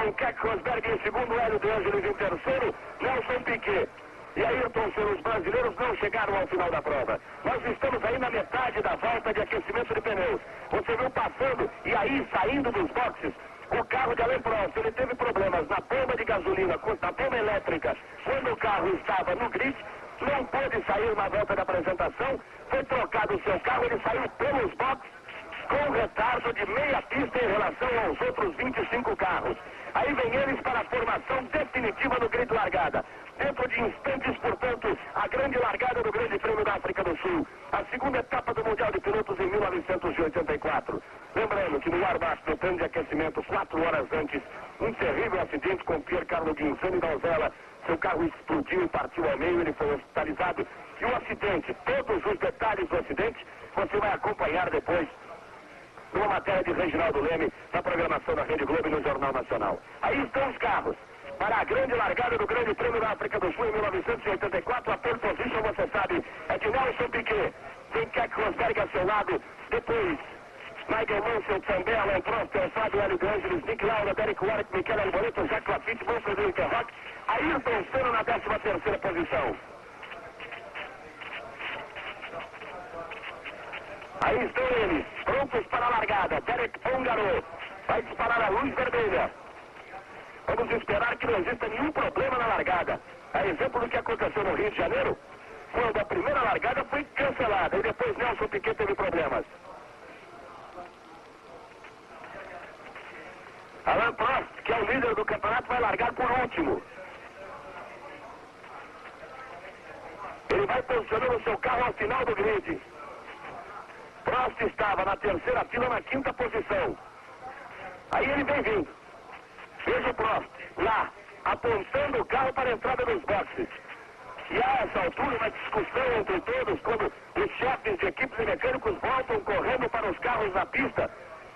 com Keck Rosberg em segundo, Hélio de Ângeles em terceiro, Nelson Piquet e Ayrton Senna. Os brasileiros não chegaram ao final da prova. Nós estamos aí na metade da volta de aquecimento de pneus. Você viu passando e aí saindo dos boxes o carro de Alain Prost. Ele teve problemas na bomba de gasolina, na bomba elétrica, quando o carro estava no grid. Não pôde sair na volta da apresentação, foi trocado o seu carro, ele saiu pelos boxes com retardo de meia pista em relação aos outros 25 carros. Aí vem eles para a formação definitiva do grid largada. Dentro de instantes, portanto, a grande largada do Grande Prêmio da África do Sul. A segunda etapa do Mundial de Pilotos em 1984. Lembrando que no ar baixo do trem de aquecimento, 4 horas antes, um terrível acidente com Piercarlo Ghinzani da Osella. Seu carro explodiu e partiu ao meio, ele foi hospitalizado. E o acidente, todos os detalhes do acidente, você vai acompanhar depois numa matéria de Reginaldo Leme, na programação da Rede Globo e no Jornal Nacional. Aí estão os carros para a grande largada do Grande Prêmio da África do Sul em 1984. A pole position, você sabe, é de Nelson Piquet. Tem Keck Rosberg a seu lado. Depois, Nigel Mansell, também, Alain Prost, Fábio, Hélio de Ângeles, Nick Lauda, Derek Warwick, Michele Alboreto, Jacques Lafitte, Manfred Hülkenberg, Ayrton Senna na 13ª posição. Aí estão eles, prontos para a largada. Derek Ongaro vai disparar a luz vermelha. Vamos esperar que não exista nenhum problema na largada. A exemplo do que aconteceu no Rio de Janeiro, quando a primeira largada foi cancelada e depois Nelson Piquet teve problemas. Alain Prost, que é o líder do campeonato, vai largar por último. Ele vai posicionando o seu carro ao final do grid. Prost estava na terceira fila, na 5ª posição. Aí ele vem vindo. Veja o Prost lá, apontando o carro para a entrada dos boxes. E a essa altura, uma discussão entre todos, quando os chefes de equipes e mecânicos voltam correndo para os carros na pista,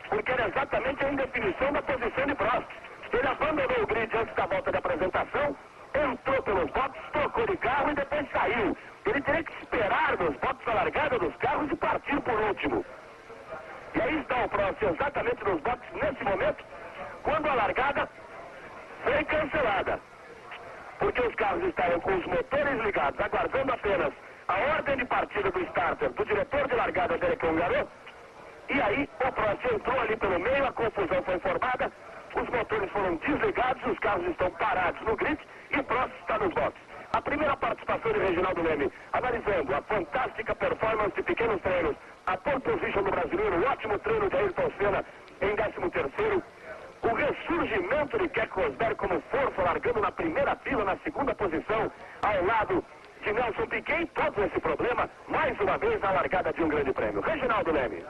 porque era exatamente a indefinição da posição de Prost. Ele abandonou o grid antes da volta da apresentação, entrou pelos boxes, trocou de carro e depois saiu. Ele teria que esperar nos boxes a largada dos carros e partir por último. E aí está o Prost exatamente nos boxes nesse momento, quando a largada foi cancelada. Porque os carros estavam com os motores ligados, aguardando apenas a ordem de partida do starter, do diretor de largada, Derek Ongaro. E aí o Prost entrou ali pelo meio, a confusão foi formada, os motores foram desligados, os carros estão parados no grid e o Prost está nos boxes. A primeira participação de Reginaldo Leme, analisando a fantástica performance de pequenos treinos, a pole position do brasileiro, o ótimo treino de Ayrton Senna em 13º, o ressurgimento de Keck Rosberg como força, largando na primeira fila, na 2ª posição, ao lado de Nelson Piquet, e todo esse problema, mais uma vez, na largada de um grande prêmio. Reginaldo Leme.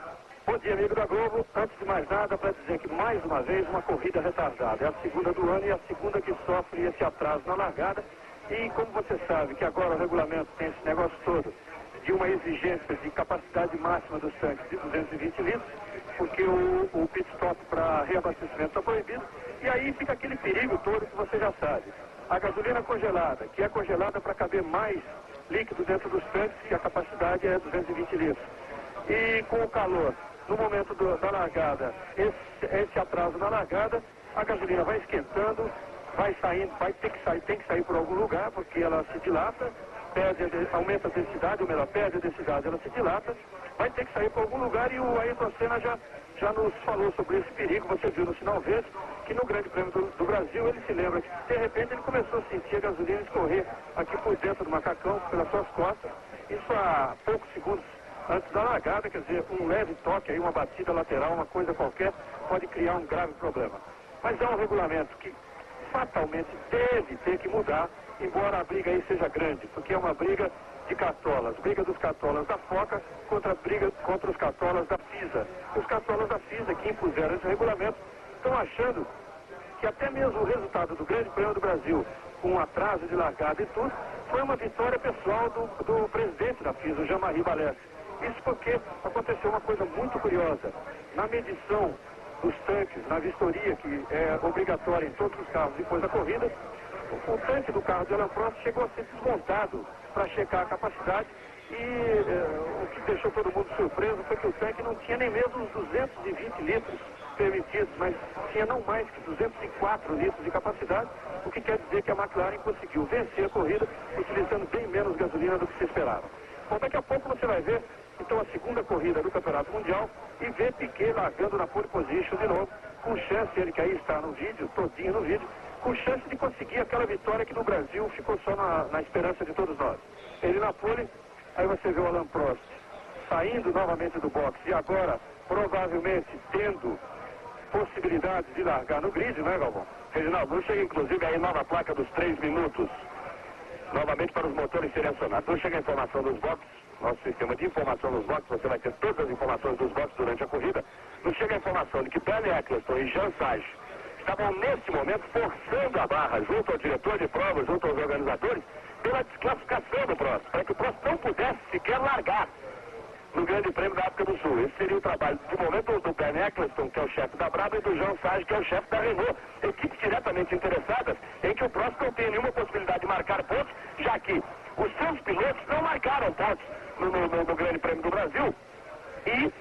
Bom dia, amigo da Globo. Antes de mais nada, para dizer que mais uma vez uma corrida retardada. É a segunda do ano e a segunda que sofre esse atraso na largada. E como você sabe que agora o regulamento tem esse negócio todo de uma exigência de capacidade máxima dos tanques de 220 litros, porque o pit stop para reabastecimento está proibido, e aí fica aquele perigo todo que você já sabe. A gasolina congelada, que é congelada para caber mais líquido dentro dos tanques, que a capacidade é 220 litros. E com o calor, no momento da largada, esse atraso na largada, a gasolina vai esquentando, vai saindo, tem que sair por algum lugar, porque ela se dilata, aumenta a densidade, ou melhor, perde a densidade, ela se dilata, vai ter que sair por algum lugar, e o Ayrton Senna já nos falou sobre esse perigo. Você viu no sinal verde que no Grande Prêmio do Brasil ele se lembra que de repente ele começou a sentir a gasolina escorrer aqui por dentro do macacão, pelas suas costas, isso há poucos segundos antes da largada. Quer dizer, um leve toque aí, uma batida lateral, uma coisa qualquer, pode criar um grave problema. Mas é um regulamento que fatalmente deve ter que mudar, embora a briga aí seja grande, porque é uma briga de cartolas, briga dos cartolas da FOCA contra os cartolas da FISA. Os cartolas da FISA, que impuseram esse regulamento, estão achando que até mesmo o resultado do Grande Prêmio do Brasil, com um atraso de largada e tudo, foi uma vitória pessoal do presidente da FISA, o Jean-Marie Balestre. Isso porque aconteceu uma coisa muito curiosa. Na medição dos tanques, na vistoria que é obrigatória em todos os carros depois da corrida, o tanque do carro de Alain Prost chegou a ser desmontado para checar a capacidade, e o que deixou todo mundo surpreso foi que o tanque não tinha nem mesmo os 220 litros permitidos, mas tinha não mais que 204 litros de capacidade, o que quer dizer que a McLaren conseguiu vencer a corrida utilizando bem menos gasolina do que se esperava. Bom, daqui a pouco você vai ver, então, a segunda corrida do Campeonato Mundial e ver Piquet largando na pole position de novo, com chance, ele que aí está no vídeo, todinho no vídeo, com chance de conseguir aquela vitória que no Brasil ficou só na esperança de todos nós. Ele na pole, aí você vê o Alain Prost saindo novamente do boxe e agora, provavelmente, tendo possibilidade de largar no grid, não é, Galvão? Reginaldo, chega inclusive aí nova placa dos 3 minutos. Novamente para os motores serem acionados. Não chega a informação dos boxes, nosso sistema de informação dos boxes, você vai ter todas as informações dos boxes durante a corrida. Não chega a informação de que Bernie Eccleston e Jean Sage estavam nesse momento forçando a barra junto ao diretor de provas, junto aos organizadores, pela desclassificação do Prost, para que o Prost não pudesse sequer largar no Grande Prêmio da África do Sul. Esse seria o trabalho, de momento, do Bernie Eccleston, que é o chefe da Brabham, e do Jean Sage, que é o chefe da Renault. Equipes diretamente interessadas em que o Prost não tenha nenhuma possibilidade de marcar pontos, já que os seus pilotos não marcaram pontos no Grande Prêmio do Brasil. E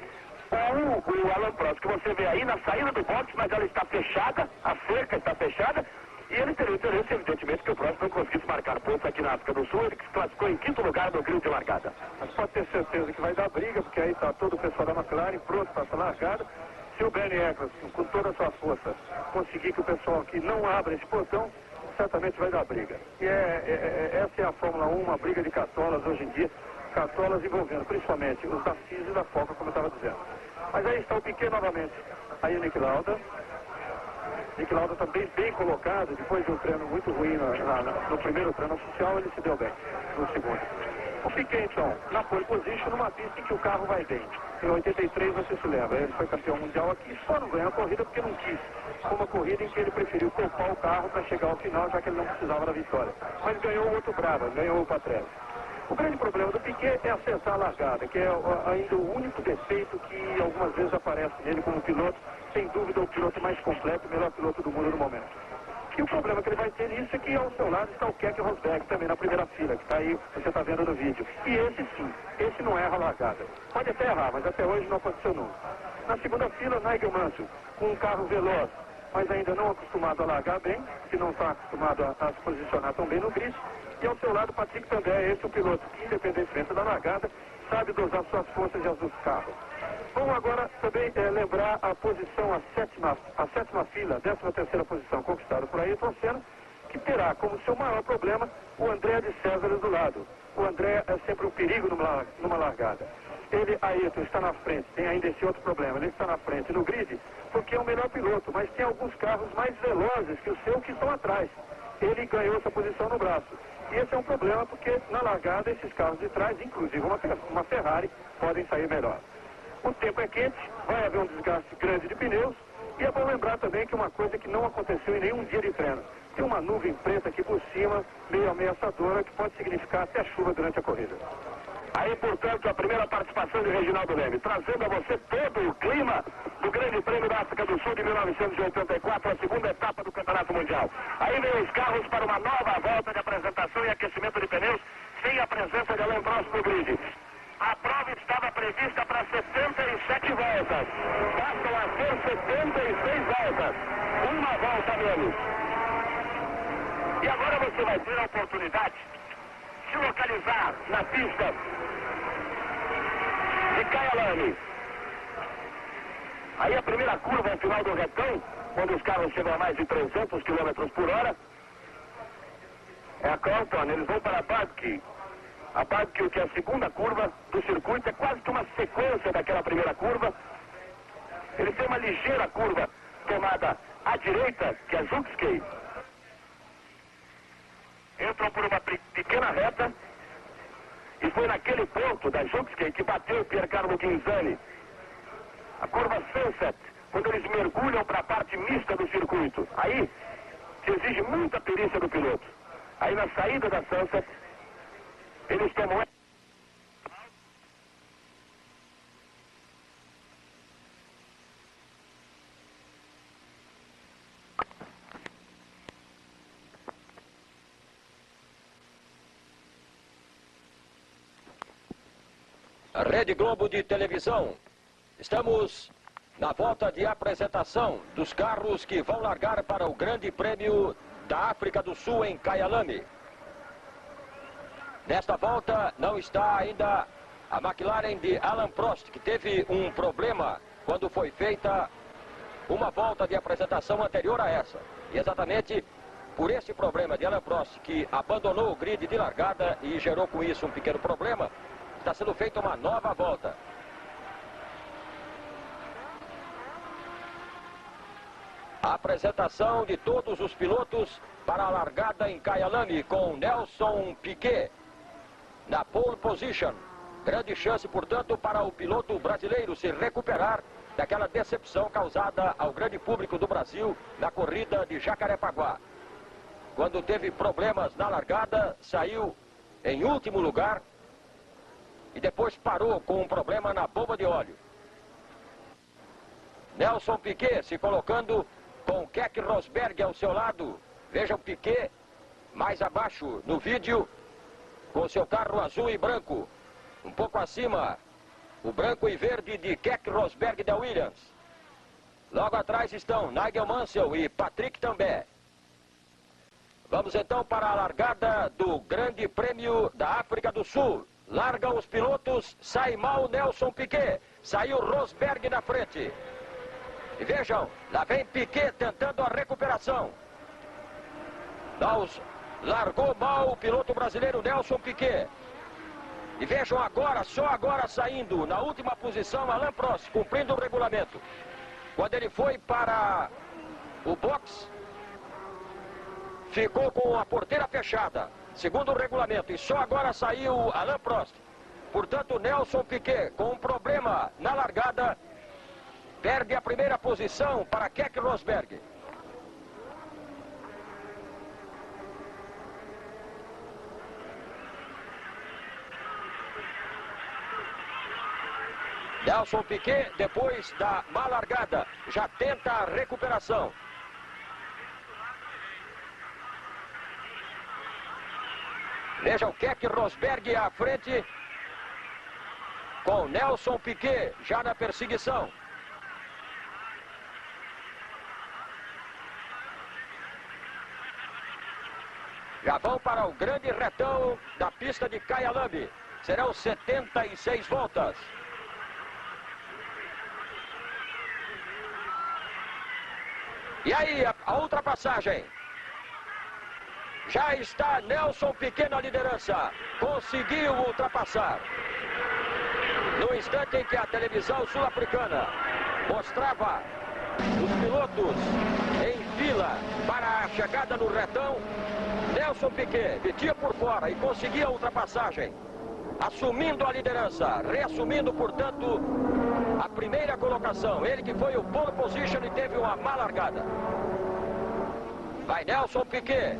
o Alain Prost, que você vê aí na saída do boxe, mas ela está fechada, a cerca está fechada, e ele teria interesse, evidentemente, que o Prost não conseguisse marcar pontos aqui na África do Sul, ele que se classificou em 5º lugar no grid de largada. Mas pode ter certeza que vai dar briga, porque aí está todo o pessoal da McLaren pronto para essa largada. Se o Bernie Eccleston, com toda a sua força, conseguir que o pessoal aqui não abra esse portão, certamente vai dar briga. E essa é a Fórmula 1, uma briga de cartolas hoje em dia, cartolas envolvendo principalmente os da FIS e da FOCA, como eu estava dizendo. Mas aí está o Piquet novamente. Aí o Niki Lauda. Niki Lauda também bem colocado, depois de um treino muito ruim no primeiro treino oficial, ele se deu bem no segundo. O Piquet, então, na pole position, numa pista em que o carro vai bem. Em 83, você se lembra, ele foi campeão mundial aqui, só não ganhou a corrida porque não quis. Foi uma corrida em que ele preferiu poupar o carro para chegar ao final, já que ele não precisava da vitória. Mas ganhou o outro Brabham, ganhou o Patrese. O grande problema do Piquet é acertar a largada, que é ainda o único defeito que algumas vezes aparece nele como piloto. Sem dúvida, o piloto mais completo, o melhor piloto do mundo no momento. E o problema que ele vai ter nisso é que ao seu lado está o Keke Rosberg também na primeira fila, que está aí, você está vendo no vídeo. E esse sim, esse não erra a largada. Pode até errar, mas até hoje não aconteceu nunca. Na segunda fila, Nigel Mansell, com um carro veloz, mas ainda não acostumado a largar bem, que não está acostumado a se posicionar tão bem no grid. E ao seu lado, Patrick Tambay, esse é o piloto que, independentemente da largada, sabe dosar suas forças e as dos carros. Vamos agora também lembrar a posição, a sétima fila, 13ª posição, conquistada por Ayrton Senna, que terá como seu maior problema o André de César do lado. O André é sempre um perigo numa largada. Ayrton está na frente, tem ainda esse outro problema, ele está na frente no grid porque é o melhor piloto, mas tem alguns carros mais velozes que o seu que estão atrás. Ele ganhou essa posição no braço. E esse é um problema porque na largada esses carros de trás, inclusive uma Ferrari, podem sair melhor. O tempo é quente, vai haver um desgaste grande de pneus e é bom lembrar também que uma coisa que não aconteceu em nenhum dia de treino. Tem uma nuvem preta aqui por cima, meio ameaçadora, que pode significar até chuva durante a corrida. Aí, portanto, a primeira participação de Reginaldo Leme, trazendo a você todo o clima do Grande Prêmio da África do Sul de 1984, a segunda etapa do Campeonato Mundial. Aí vem os carros para uma nova volta de apresentação e aquecimento de pneus, sem a presença de Alain Prost no grid. A prova estava prevista para 77 voltas. Passam a ser 76 voltas. Uma volta a menos. E agora você vai ter a oportunidade de se localizar na pista de Kyalami. Aí a primeira curva ao final do retão, quando os carros chegam a mais de 300 km por hora, é a Compton, eles vão para a Badke. A Badke, que é a segunda curva do circuito, é quase que uma sequência daquela primeira curva. Eles têm uma ligeira curva tomada à direita, que é Zugskei. Entram por uma pequena reta e foi naquele ponto da Zugskei que bateu o Piercarlo Ghinzani. A curva Sunset, quando eles mergulham para a parte mista do circuito. Aí se exige muita perícia do piloto. Aí na saída da Sunset, eles tomam... A Rede Globo de televisão. Estamos na volta de apresentação dos carros que vão largar para o Grande Prêmio da África do Sul em Kyalami. Nesta volta não está ainda a McLaren de Alain Prost, que teve um problema quando foi feita uma volta de apresentação anterior a essa. E exatamente por esse problema de Alain Prost, que abandonou o grid de largada e gerou com isso um pequeno problema, está sendo feita uma nova volta. A apresentação de todos os pilotos para a largada em Kyalami com Nelson Piquet na pole position. Grande chance, portanto, para o piloto brasileiro se recuperar daquela decepção causada ao grande público do Brasil na corrida de Jacarepaguá. Quando teve problemas na largada, saiu em último lugar e depois parou com um problema na bomba de óleo. Nelson Piquet se colocando com Keck Rosberg ao seu lado. Veja o Piquet mais abaixo no vídeo com seu carro azul e branco. Um pouco acima, o branco e verde de Keck Rosberg da Williams. Logo atrás estão Nigel Mansell e Patrick Tambay. Vamos então para a largada do Grande Prêmio da África do Sul. Largam os pilotos, sai mal Nelson Piquet. Saiu Rosberg na frente. E vejam, lá vem Piquet tentando a recuperação. Largou mal o piloto brasileiro Nelson Piquet. E vejam agora, só agora saindo, na última posição, Alain Prost, cumprindo o regulamento. Quando ele foi para o box, ficou com a porteira fechada, segundo o regulamento. E só agora saiu Alain Prost. Portanto, Nelson Piquet, com um problema na largada, perde a primeira posição para Keck Rosberg. Nelson Piquet, depois da má largada, já tenta a recuperação. Veja o Keck Rosberg à frente, com Nelson Piquet já na perseguição. Já vão para o grande retão da pista de Kyalami. Serão 76 voltas. E aí, a ultrapassagem. Já está Nelson Piquet na liderança. Conseguiu ultrapassar. No instante em que a televisão sul-africana mostrava os pilotos em fila para a chegada no retão, Nelson Piquet metia por fora e conseguia a ultrapassagem, assumindo a liderança, reassumindo, portanto, a primeira colocação. Ele que foi o pole position e teve uma má largada. Vai Nelson Piquet.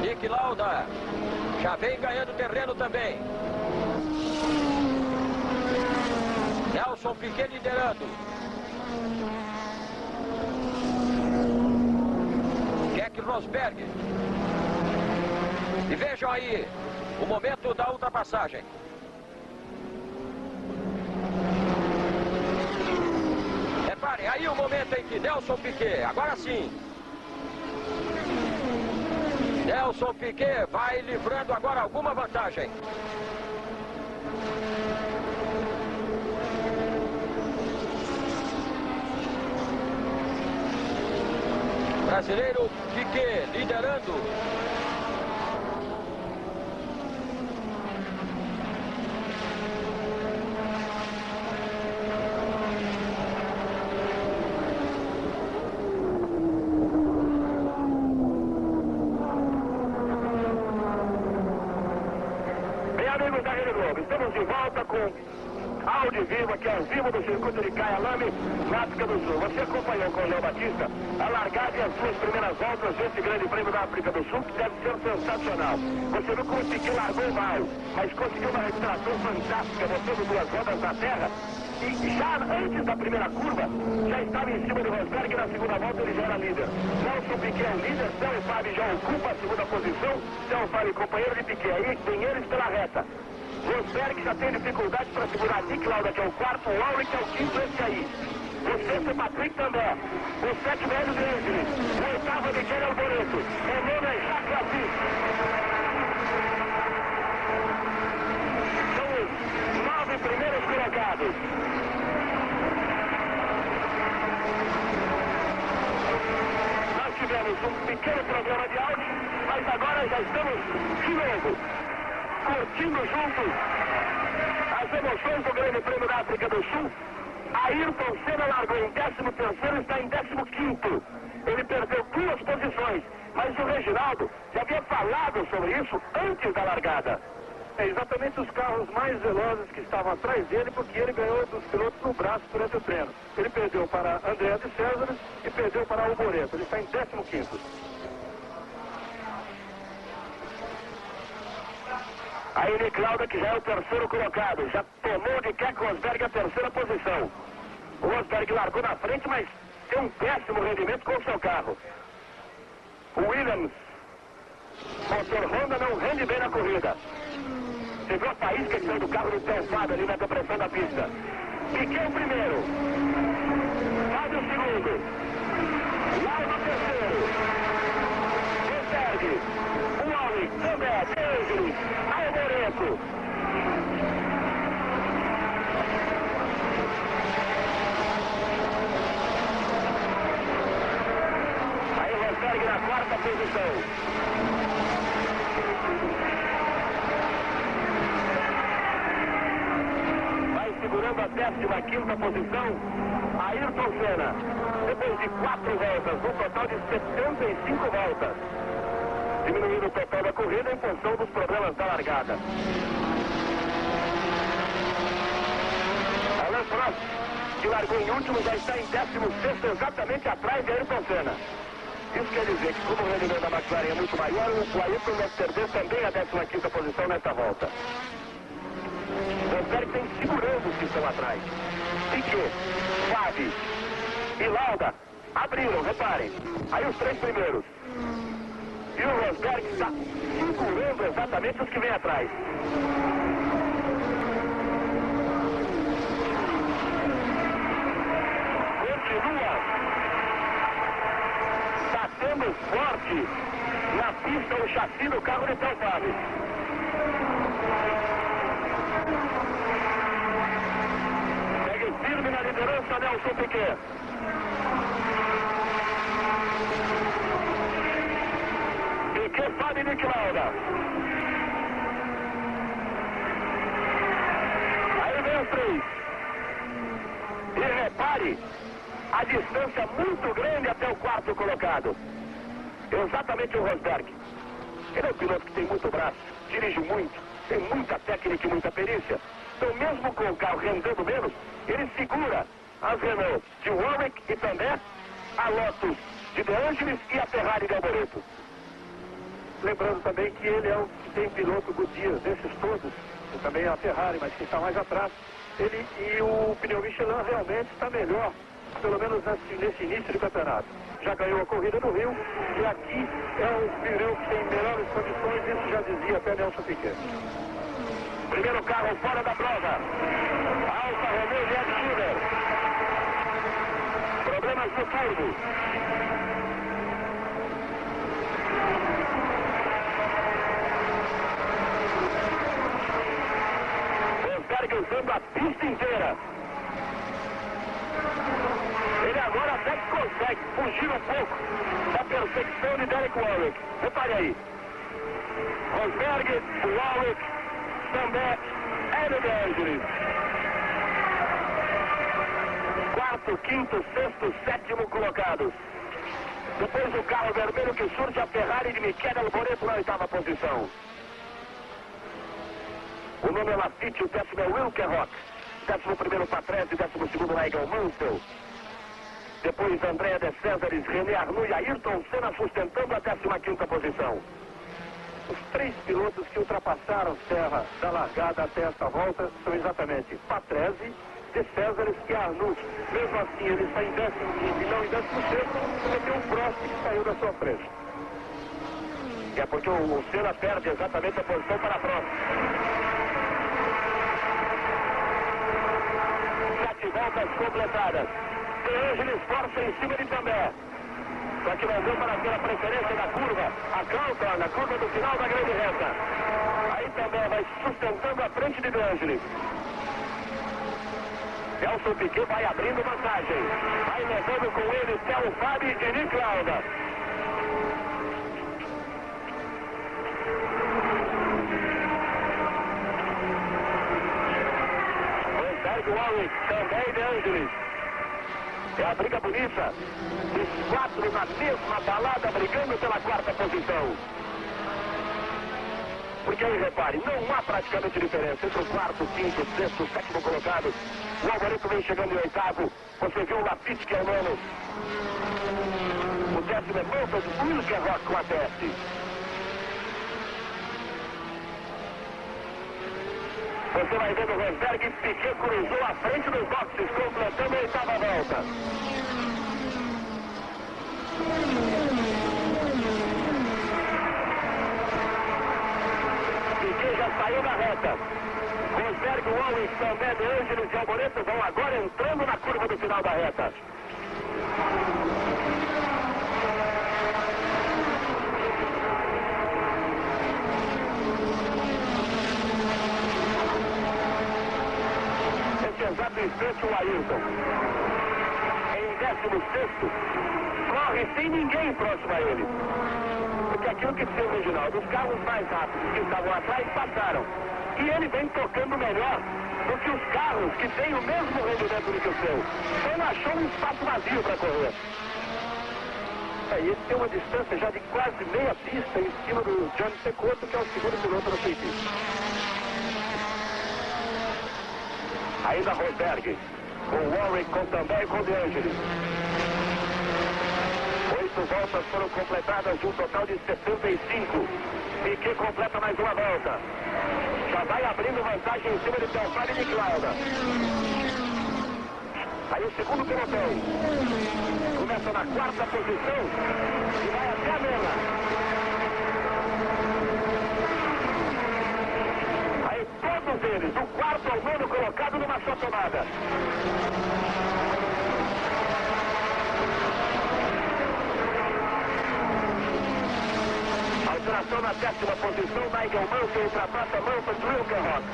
Niki Lauda já vem ganhando terreno também. Nelson Piquet liderando. Keck Rosberg. E vejam aí o momento da ultrapassagem. Reparem, aí o momento em que Nelson Piquet, agora sim. Nelson Piquet vai livrando agora alguma vantagem. Brasileiro Piquet liderando. Amigos da Rede Globo, estamos de volta com áudio vivo aqui ao vivo do circuito de Kyalami, na África do Sul. Você acompanhou com o Léo Batista a largada e as suas primeiras voltas desse grande prêmio da África do Sul, que deve ser sensacional. Você viu como o Piquet largou mal, mas conseguiu uma recuperação fantástica, botando duas rodas na terra. E já antes da primeira curva, já estava em cima do Rosberg, e na segunda volta ele já era líder. Nelson Piquet é o líder, Sérgio Fábio já ocupa a segunda posição. Sérgio Fábio, companheiro de Piquet, aí tem eles pela reta. Rosberg já tem dificuldade para segurar Nick Lauda, que é o quarto, o Ulrich é o quinto, esse aí. O sexto é Patrick também. O sétimo é Hélio de Angelis. O oitavo é Michele Alboreto. O nono é Jacques Lafitte. São os 9 primeiros colocados. Nós tivemos um pequeno problema de áudio, mas agora já estamos de novo curtindo juntos as emoções do Grande Prêmio da África do Sul. Ayrton Senna largou em 13º, está em 15º. Ele perdeu 2 posições, mas o Reginaldo já havia falado sobre isso antes da largada. É exatamente os carros mais velozes que estavam atrás dele, porque ele ganhou dos pilotos no braço durante o treino. Ele perdeu para André de César e perdeu para Alboreto. Ele está em 15º. Aí Nick Lauda, que já é o terceiro colocado, já tomou de Keck Rosberg a terceira posição. O Rosberg largou na frente, mas tem um péssimo rendimento com o seu carro. O Williams, motor Honda, não rende bem na corrida. Você viu a faísca que saiu do carro do Telfado ali na depressão da pista. Piquet o primeiro. Fábio o segundo. Lauda o terceiro. Rosberg. O Ulrich também. Angelis. Alboreto. Aí Rosberg na quarta posição. Segurando a 15ª posição, Ayrton Senna, depois de 4 voltas, um total de 75 voltas, diminuindo o total da corrida em função dos problemas da largada. Alain Prost, que largou em último, já está em 16º, exatamente atrás de Ayrton Senna. Isso quer dizer que, como o rendimento da McLaren é muito maior, o Ayrton deve perder também a 15ª posição nesta volta. Rosberg tem segurando os que estão atrás. Piquet, Fabi e Lauda abriram, reparem. Aí os 3 primeiros. E o Rosberg está segurando exatamente os que vêm atrás. Continua batendo forte na pista o chassi do carro de Telfado. Firme na liderança, Nelson Piquet. Piquet, Fabi e Nick Lauda. Aí vem os 3. E repare a distância muito grande até o quarto colocado. Exatamente o Rosberg. Ele é um piloto que tem muito braço, dirige muito, tem muita técnica e muita perícia. Então, mesmo com o carro rendendo menos, ele segura as Renault de Warwick e também a Lotus de De Angelis e a Ferrari de Alboreto. Lembrando também que ele é o que tem piloto Goodyear, desses todos, e também a Ferrari, mas que está mais atrás. Ele e o pneu Michelin realmente está melhor, pelo menos nesse início de campeonato. Já ganhou a corrida no Rio e aqui é o pneu que tem melhores condições, isso já dizia até Nelson Piquet. Primeiro carro fora da prova. Alfa Romeo e Ed Schiller. Problemas no turbo. Rosberg usando a pista inteira. Ele agora até que consegue fugir um pouco da perseguição de Derek Warwick. Repare aí. Rosberg, Warwick, também Hélio de Angelis. Quarto, quinto, sexto, sétimo colocados. Depois o carro vermelho que surge, a Ferrari de Michele Alboreto na 8ª posição. O nome é Lafitte, o 10º é Wilker Rock. 11º Patrese, 12º Nigel Mansell. Depois André de Césares, René Arnoux e Ayrton Senna sustentando a 15ª posição. Os 3 pilotos que ultrapassaram Serra da largada até esta volta são exatamente Patrese, De Césares e Arnoux. Mesmo assim, ele está em 15º e não em 16º, porque tem um Prost que saiu da sua frente. É porque o Senna perde exatamente a posição para a Prost. 7 voltas completadas. De Ângeles força em cima de També. Só que não deu para ter a preferência da curva. A Cláudia, na curva do final da grande reta. Aí També vai sustentando a frente de De Ângeles. Nelson Piquet vai abrindo vantagem. Vai levando com ele Theo Fabi e Nick Lauda. Rosberg, Warwick, também De Ângeles. É a briga bonita. Os 4 na mesma balada brigando pela 4ª posição. Porque aí, repare, não há praticamente diferença entre o 4º, 5º, 6º, 7º colocado. O Alvarenga vem chegando em 8º. Você viu o Lafitte, que é o 9º. O 10º é Moulton, o Wilker Rock com a 10. Você vai vendo o Rosberg, Piquet cruzou a frente dos boxes, completando a 8ª volta. Piquet já saiu da reta. Rosberg, Warwick, També, De Ângeles e Alboreto vão agora entrando na curva do final da reta. Nesse exato instante o Ayrton, em 16º, corre sem ninguém próximo a ele. Porque aquilo que disse o Reginaldo, os carros mais rápidos que estavam atrás passaram. E ele vem tocando melhor do que os carros que têm o mesmo rendimento do que o seu. Ele achou um espaço vazio para correr. E ele tem uma distância já de quase meia pista em cima do Gianni Pecotto, que é o segundo piloto da sua equipe. Ainda Rosberg, com Warwick, com També e com De Ângeles. 8 voltas foram completadas de um total de 75. Piquet completa mais uma volta. Já vai abrindo vantagem em cima de Theo Fabi e de Lauda. Aí o segundo pelotão. Começa na 4ª posição e vai até a 9ª. Aí todos eles, do 4º ao 9º colocado numa só tomada. Alteração na 10ª posição, Nigel Mansell ultrapassa Mansell de Wilker Rock.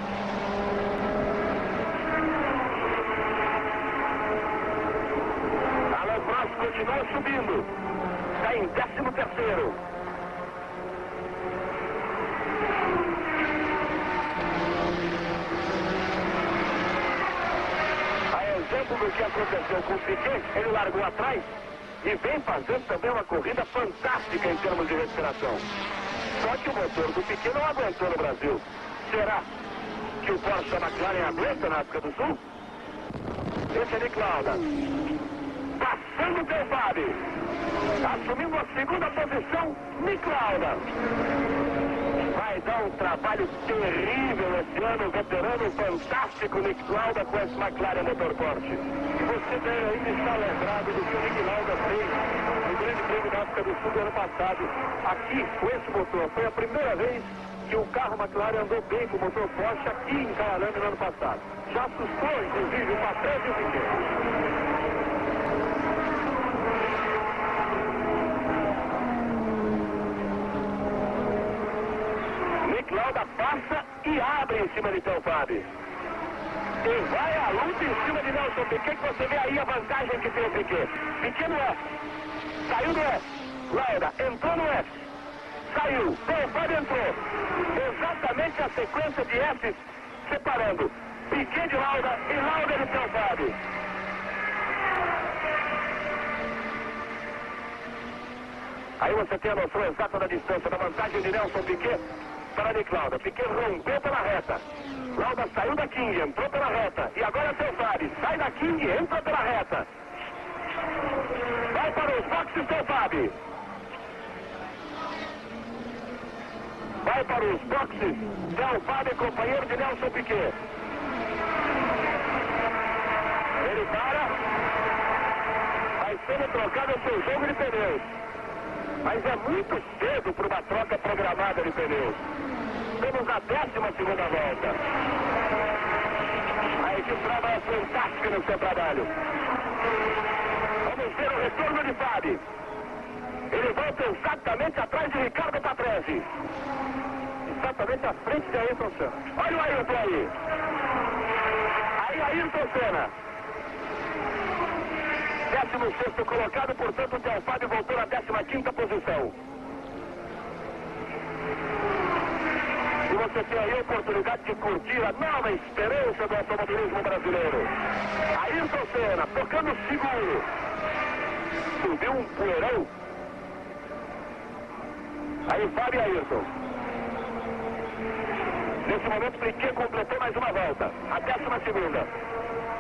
Alain Prost continua subindo. Está em 13º. A exemplo do que aconteceu com o Piquet, ele largou atrás e vem fazendo também uma corrida fantástica em termos de recuperação. Só que o motor do Piquet não aguentou no Brasil. Será que o Porsche McLaren aguenta na África do Sul? Esse é Nick Lauda. Passando o Theo Fabi. Assumindo a 2ª posição, Nick Lauda. Vai dar um trabalho terrível esse ano, veterano fantástico Nick Lauda com esse McLaren motor Porsche. Você deve ainda estar lembrado do que o Nick Lauda fez no Grande Prêmio da África do Sul do ano passado. Aqui, com esse motor, foi a primeira vez que o carro McLaren andou bem com o motor Porsche aqui em Kyalami no ano passado. Já assustou, inclusive, o Patrese e o Piquet. Lauda passa e abre em cima de Theo Fabi. E vai a luta em cima de Nelson Piquet, que você vê aí a vantagem que tem o Piquet. Piquet no F. Saiu do F. Lauda entrou no F. Saiu. Theo Fabi entrou. Exatamente a sequência de Fs separando Piquet de Lauda e Lauda de Theo Fabi. Aí você tem a noção exata da distância, da vantagem de Nelson Piquet para Nick Lauda. Piquet rompeu pela reta. Lauda saiu da King, entrou pela reta. E agora é Theo Fabi. Sai da King, entra pela reta. Vai para os boxes Theo Fabi. Vai para os boxes Theo Fabi, companheiro de Nelson Piquet. Ele para. Vai sendo trocado o seu jogo de pneus. Mas é muito cedo para uma troca programada de pneus. Temos a 12ª volta. A que Fraba é fantástico no seu trabalho. Vamos ver o retorno de Fábio. Ele volta exatamente atrás de Ricardo Patrese. Exatamente à frente de Ayrton Senna. Olha o Ayrton aí. Aí Ayrton Senna. 16º colocado, portanto o Del Fábio voltou na 15ª posição. E você tem aí a oportunidade de curtir a nova experiência do automobilismo brasileiro. Ayrton Senna, tocando seguro. Subiu um poeirão. Aí Fábio e Ayrton. Nesse momento, Piquet completou mais uma volta. A 12ª.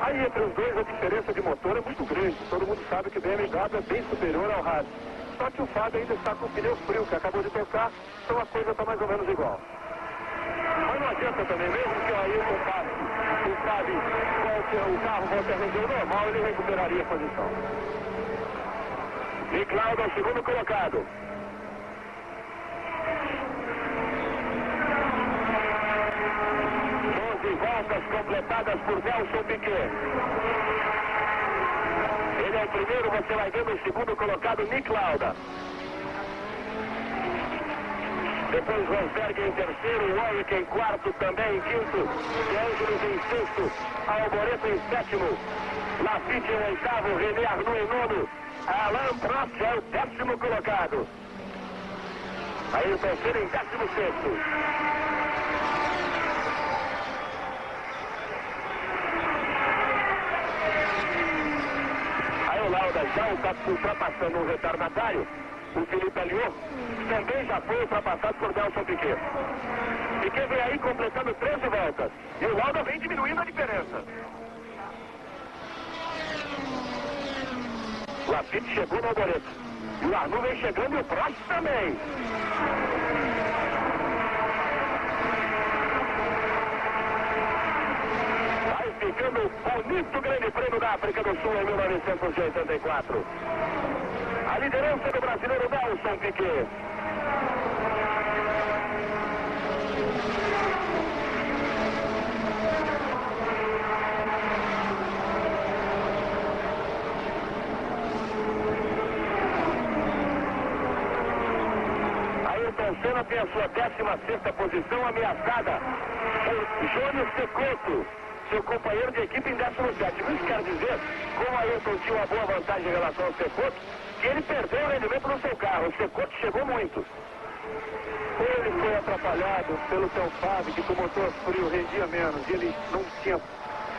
Aí entre os dois a diferença de motor é muito grande. Todo mundo sabe que o BMW é bem superior ao Haas. Só que o Fábio ainda está com o pneu frio, que acabou de tocar, então a coisa está mais ou menos igual. Mas não adianta também, mesmo que o Ayrton passe, o Fábio o carro volte a render normal, ele recuperaria a posição. Nick Lauda é o segundo colocado. 12 voltas completadas por Nelson Piquet. Ele é o primeiro, você vai ver no segundo colocado, Nick Lauda. Depois Rosberg em terceiro, Warwick em quarto, também em quinto, De Angelis em sexto, Alboreto em sétimo, Lafitte em oitavo, René Arnoux em nono, Alain Prost é o 10º colocado. Aí o terceiro em 16º. Aí o Lauda já está ultrapassando um retardatário. O Felipe Alliot também já foi ultrapassado por Nelson Piquet. Piquet vem aí completando 13 voltas. E o Lauda vem diminuindo a diferença. O Lafitte chegou no Alboreto. E o Arnoux vem chegando e o Prost também. Vai ficando o bonito Grande Prêmio da África do Sul em 1984. A liderança do brasileiro Nelson Piquet. Ayrton Senna tem a sua 16ª posição ameaçada por Júnior Cecotto, seu companheiro de equipe em 17º. Isso quer dizer, como Ayrton tinha uma boa vantagem em relação ao Cecotto, que ele perdeu o rendimento no seu carro. O Cecotto chegou muito. Ele foi atrapalhado pelo seu Fábio, que com o motor frio rendia menos. E ele não tinha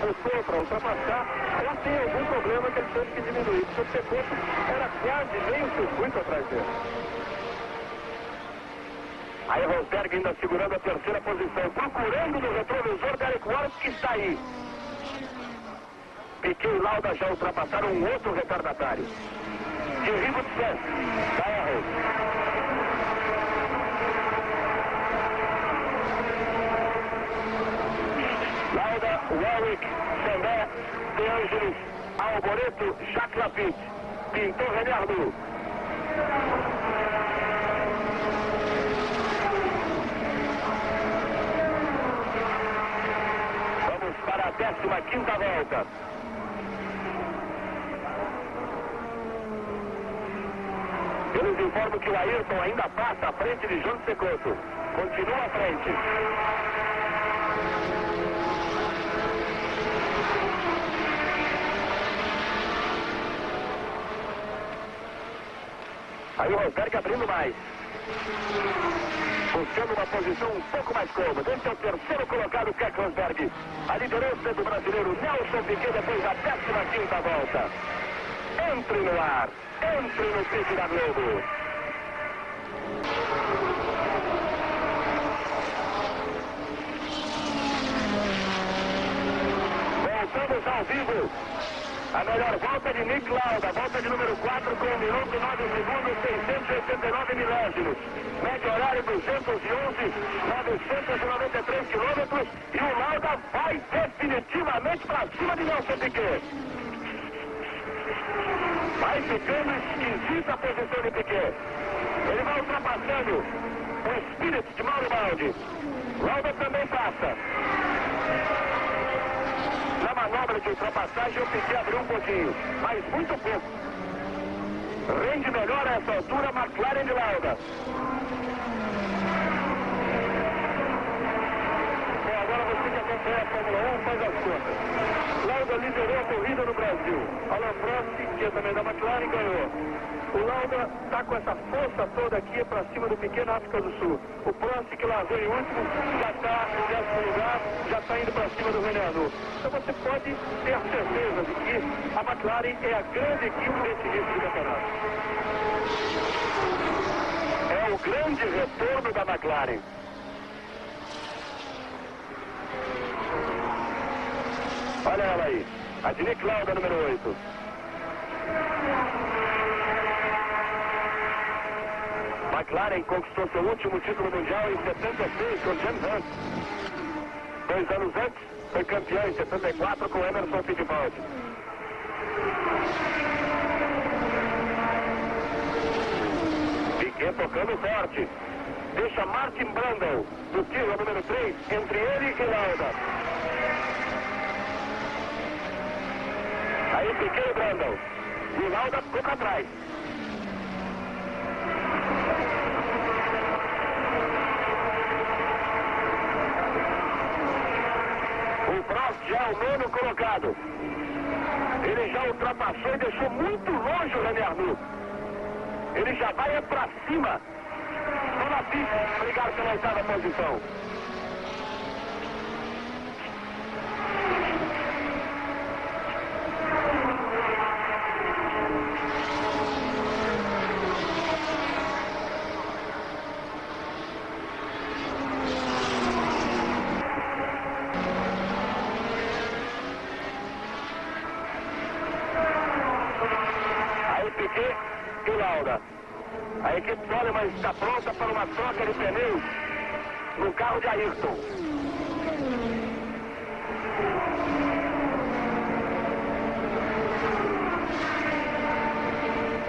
motor para ultrapassar. Ou tem algum problema que ele teve que diminuir. Porque o Cecotto era quase meio circuito atrás dele. Aí Rosberg ainda segurando a 3ª posição, procurando no retrovisor Derek Warwick, que está aí. Piquet e Lauda já ultrapassaram um outro retardatário. Thierry Boutsen, da R. Lauda, Warwick, Sembé, De Angelis, Alboreto, Jacques Lafitte, Pintor, René Arnoux. Vamos para a 15ª volta. Eles informam que o Ayrton ainda passa à frente de Júnior Cecotto. Continua à frente. Aí o Rosberg abrindo mais. Buscando uma posição um pouco mais cômoda. Esse é o 3º colocado, Keck Rosberg. A liderança do brasileiro Nelson Piquet depois da 15ª volta. Entre no ar. Entre no pique da Globo. Voltamos ao vivo. A melhor volta de Nick Lauda, volta de número 4 com 1 minuto 9 segundos, 689 milésimos. Médio horário 211, 993 quilômetros. E o Lauda vai definitivamente para cima de Nelson Piquet. Vai ficando esquisita a posição de Piquet. Ele vai ultrapassando o Spirit de Mauro Baldi. Lauda também passa. Na manobra de ultrapassagem, o Piquet abriu um pouquinho, mas muito pouco. Rende melhor a essa altura a McLaren de Lauda. Bom, agora você que acompanha a Fórmula 1 faz as contas. Lauda liderou a corrida no Brasil. Alain Prost, que é também da McLaren, ganhou. O Lauda está com essa força toda aqui para cima do Piquet na África do Sul. O Prost, que largou em último, já está no 10º lugar, já está indo para cima do René Arnoux. Então você pode ter certeza de que a McLaren é a grande equipe desse início de campeonato. É o grande retorno da McLaren. Olha ela aí, a de Nick Lauda, número 8. McLaren conquistou seu último título mundial em 76 com James Hunt. 2 anos antes, foi campeão em 74 com Emerson Fittipaldi. Piquet tocando forte. Deixa Martin Brundle, do Tyrrell número 3, entre ele e Lauda. Aí Piquet e Brundle. E Lauda ficou para trás. O Prost já é o 9º colocado. Ele já ultrapassou e deixou muito longe o René Arnoux. Ele já vai para cima. Estão na pista, brigar pela 8ª posição. Piquet e Lauda. A equipe Toleman está pronta para uma troca de pneus no carro de Ayrton.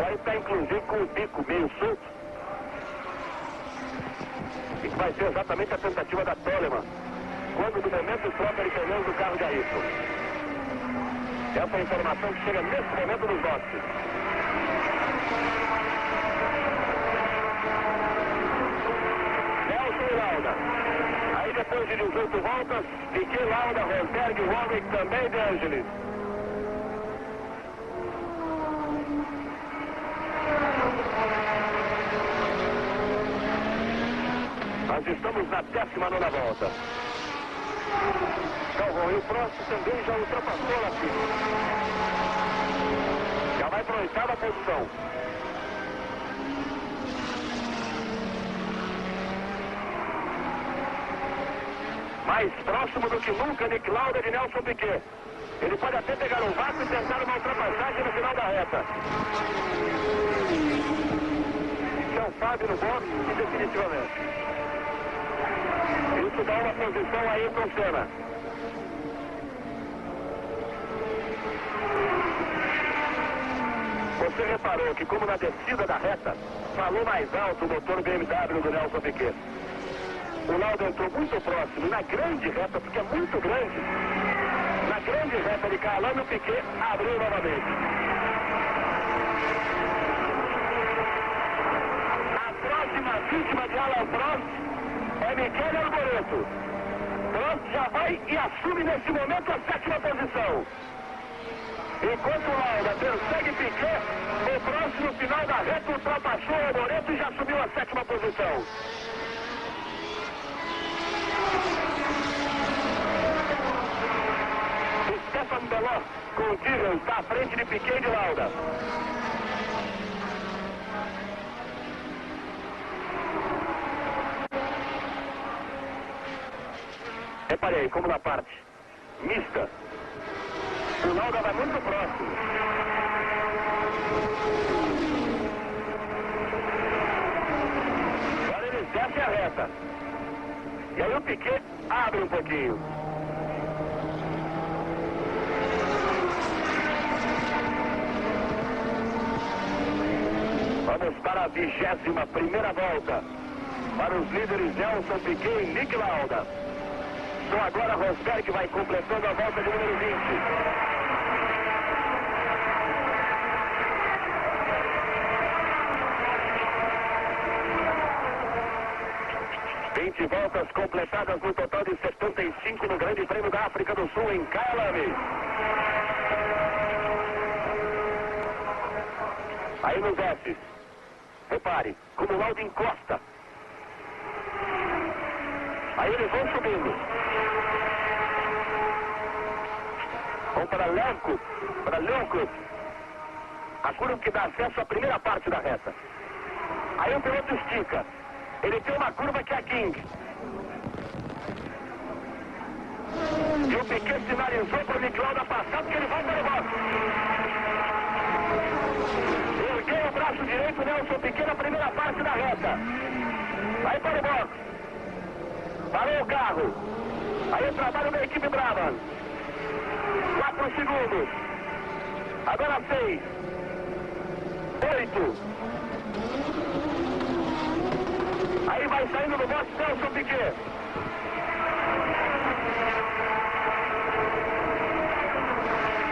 Aí está inclusive com o bico meio solto. E que vai ser exatamente a tentativa da Toleman quando no momento troca de pneus no carro de Ayrton. Essa é a informação que chega nesse momento nos boxes. Nelson e Lauda. Aí depois de 18 voltas, Piquet, Lauda, Rosberg, Warwick, também De Angelis. Nós estamos na 19ª volta. Galvão, e o Prost também já ultrapassou a pista. Já vai para a 8ª posição. Mais próximo do que nunca, Nick Lauda de Nelson Piquet. Ele pode até pegar um vácuo e tentar uma ultrapassagem no final da reta. Já sabe no boxe e definitivamente. Isso dá uma posição a Ayrton Senna. Você reparou que, como na descida da reta, falou mais alto o motor BMW do Nelson Piquet. O Lauda entrou muito próximo na grande reta, porque é muito grande. Na grande reta de Calame, o Piquet abriu novamente. A próxima vítima de Alain Prost é Michele Alboreto. Prost já vai e assume nesse momento a 7ª posição. Enquanto o Lauda persegue Piquet, o Prost no final da reta ultrapassou o Alboreto e já subiu a 7ª posição. Stefan Belot com o Tyrrell está à frente de Piquet e de Lauda. Reparei como na parte mista o Lauda vai muito próximo. Agora eles descem a reta. E aí o Piquet abre um pouquinho. Vamos para a 21ª volta. Para os líderes Nelson Piquet e Nick Lauda. Só agora Rosberg vai completando a volta de número 20. 20 voltas completadas no total de 75 no Grande Prêmio da África do Sul em Kyalami. Aí nos Fs. Repare, como o Lauda encosta. Aí eles vão subindo. Vão para Leuco. A curva que dá acesso à primeira parte da reta. Aí o piloto estica. Ele tem uma curva que é a King. E o Piquet sinalizou para o Nick Lauda passar porque ele vai para o box. Ergueu o braço direito, Nelson Piquet na primeira parte da reta. Vai para o box. Parou o carro. Aí o trabalho da equipe Brabham. 4 segundos. Agora 6. 8. Aí vai saindo do box Nelson Piquet.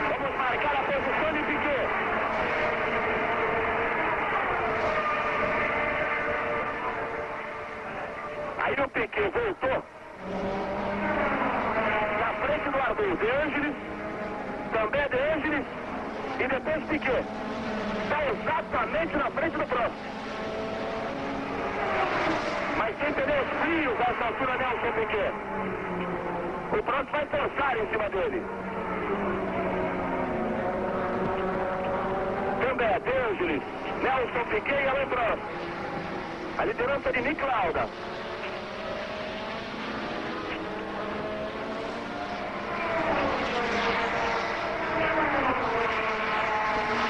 Vamos marcar a posição de Piquet. Aí o Piquet voltou na frente do Arnoux, De Angelis, também De Angelis e depois Piquet. Está exatamente na frente do próximo. Mas sem pneus frios a essa altura, Nelson Piquet. O Prost vai forçar em cima dele. Também De Angelis, Nelson Piquet e Alain Prost. A liderança de Nick Lauda.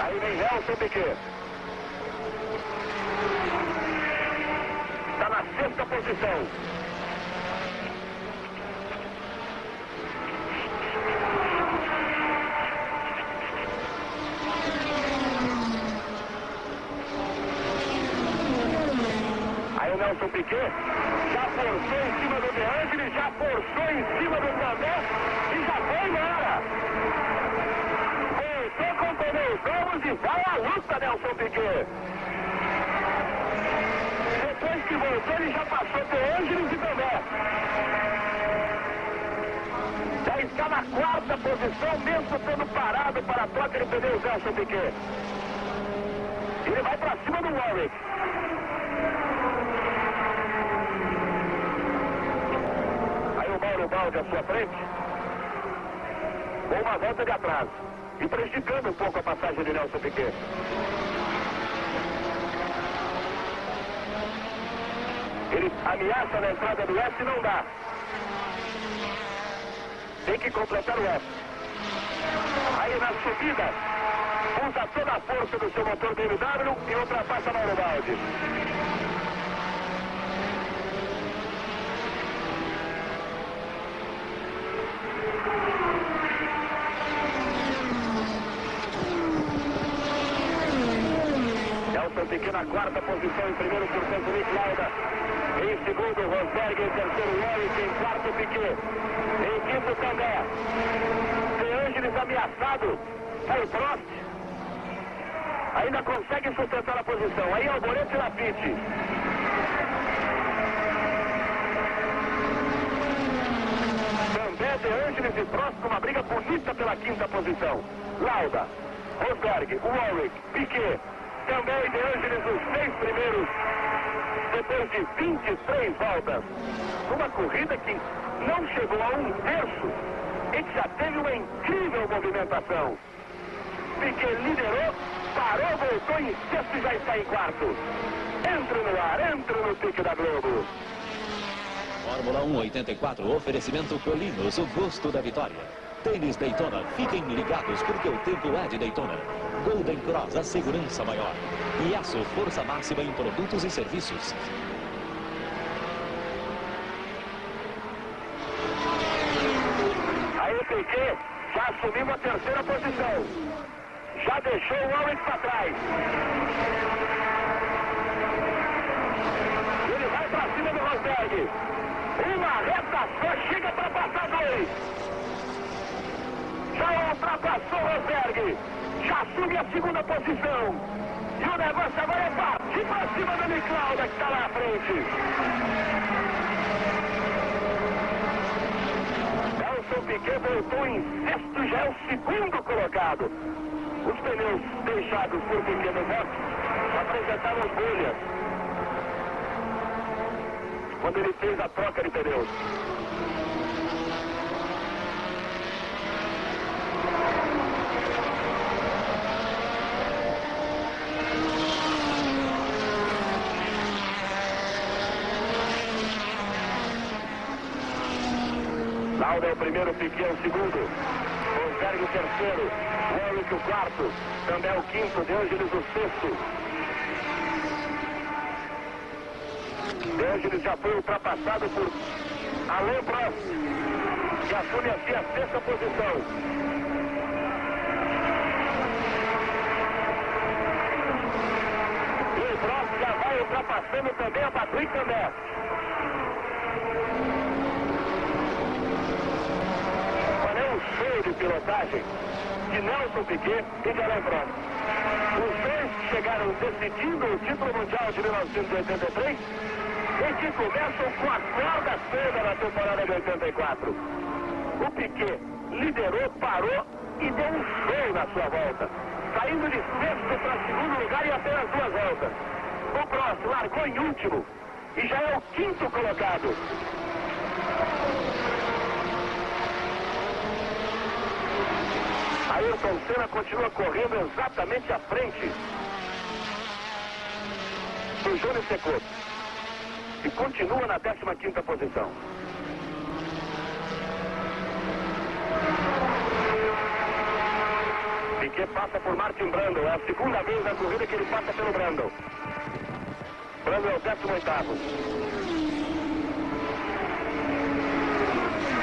Aí vem Nelson Piquet. Está na 6ª posição. Aí o Nelson Piquet já forçou em cima do De Angelis, já forçou em cima do Candé e já foi embora. Voltou com pneus novos e vai à luta, Nelson Piquet. Depois que voltou, ele já passou De Angelis e Candé. Já está na 4ª posição, mesmo tendo parado para a troca de pneus, Nelson Piquet. Ele vai para cima do Warwick. Mauro Baldi à sua frente, com uma volta de atraso e prejudicando um pouco a passagem de Nelson Piquet. Ele ameaça na entrada do S e não dá. Tem que completar o S. Aí na subida, usa toda a força do seu motor BMW e ultrapassa Mauro Baldi. Nelson Piquet na 4ª posição, em primeiro portanto Nick Lauda, em segundo Rosberg, em terceiro Warwick, em quarto Piquet, em quinto Candé. De Angelis ameaçado por Prost, ainda consegue sustentar a posição. Aí Alboreto e Lafitte. Candé, De Angelis e Prost com uma briga bonita pela 5ª posição. Lauda, Rosberg, Warwick, Piquet. Também De Angelis os 6 primeiros, depois de 23 voltas. Uma corrida que não chegou a 1/3 e que já teve uma incrível movimentação. Piquet liderou, parou, voltou em 6º e já está em 4º. Entra no ar, entra no pique da Globo. Fórmula 1 84, oferecimento Colinos, o gosto da vitória. Tênis Daytona, fiquem ligados porque o tempo é de Daytona. Golden Cross, a segurança maior. Iaço, força máxima em produtos e serviços. Aí o Piquet já assumiu a 3ª posição. Já deixou o Warwick para trás. Ele vai para cima do Rosberg. Uma Na reta só chega para passar 2. Já ultrapassou o Rosberg. Já assume a segunda posição. E o negócio agora é partir para cima da Niclauda, que está lá à frente. Nelson Piquet voltou em sexto, já é o segundo colocado. Os pneus deixados por Piquet no box apresentavam bolhas quando ele fez a troca de pneus. Lauda é o primeiro, Piquet é o segundo, Rosberg o terceiro, Warwick o quarto, também é o quinto, De Angelis o sexto. De Angelis já foi ultrapassado por Alain Prost, que assume assim a sexta posição. E o Prost já vai ultrapassando também a Patrick Lambert. Show de pilotagem de Nelson Piquet e de Alain Prost. Os três chegaram decidindo o título mundial de 1983 e que começam com a corda toda na temporada de 84. O Piquet liderou, parou e deu um show na sua volta, saindo de sexto para segundo lugar em apenas 2 voltas. O Prost largou em último e já é o quinto colocado. Ayrton Senna continua correndo exatamente à frente do Júnior Cecotto e continua na 15ª posição. Piquet passa por Martin Brundle, é a segunda vez na corrida que ele passa pelo Brundle. Brundle é o 18º.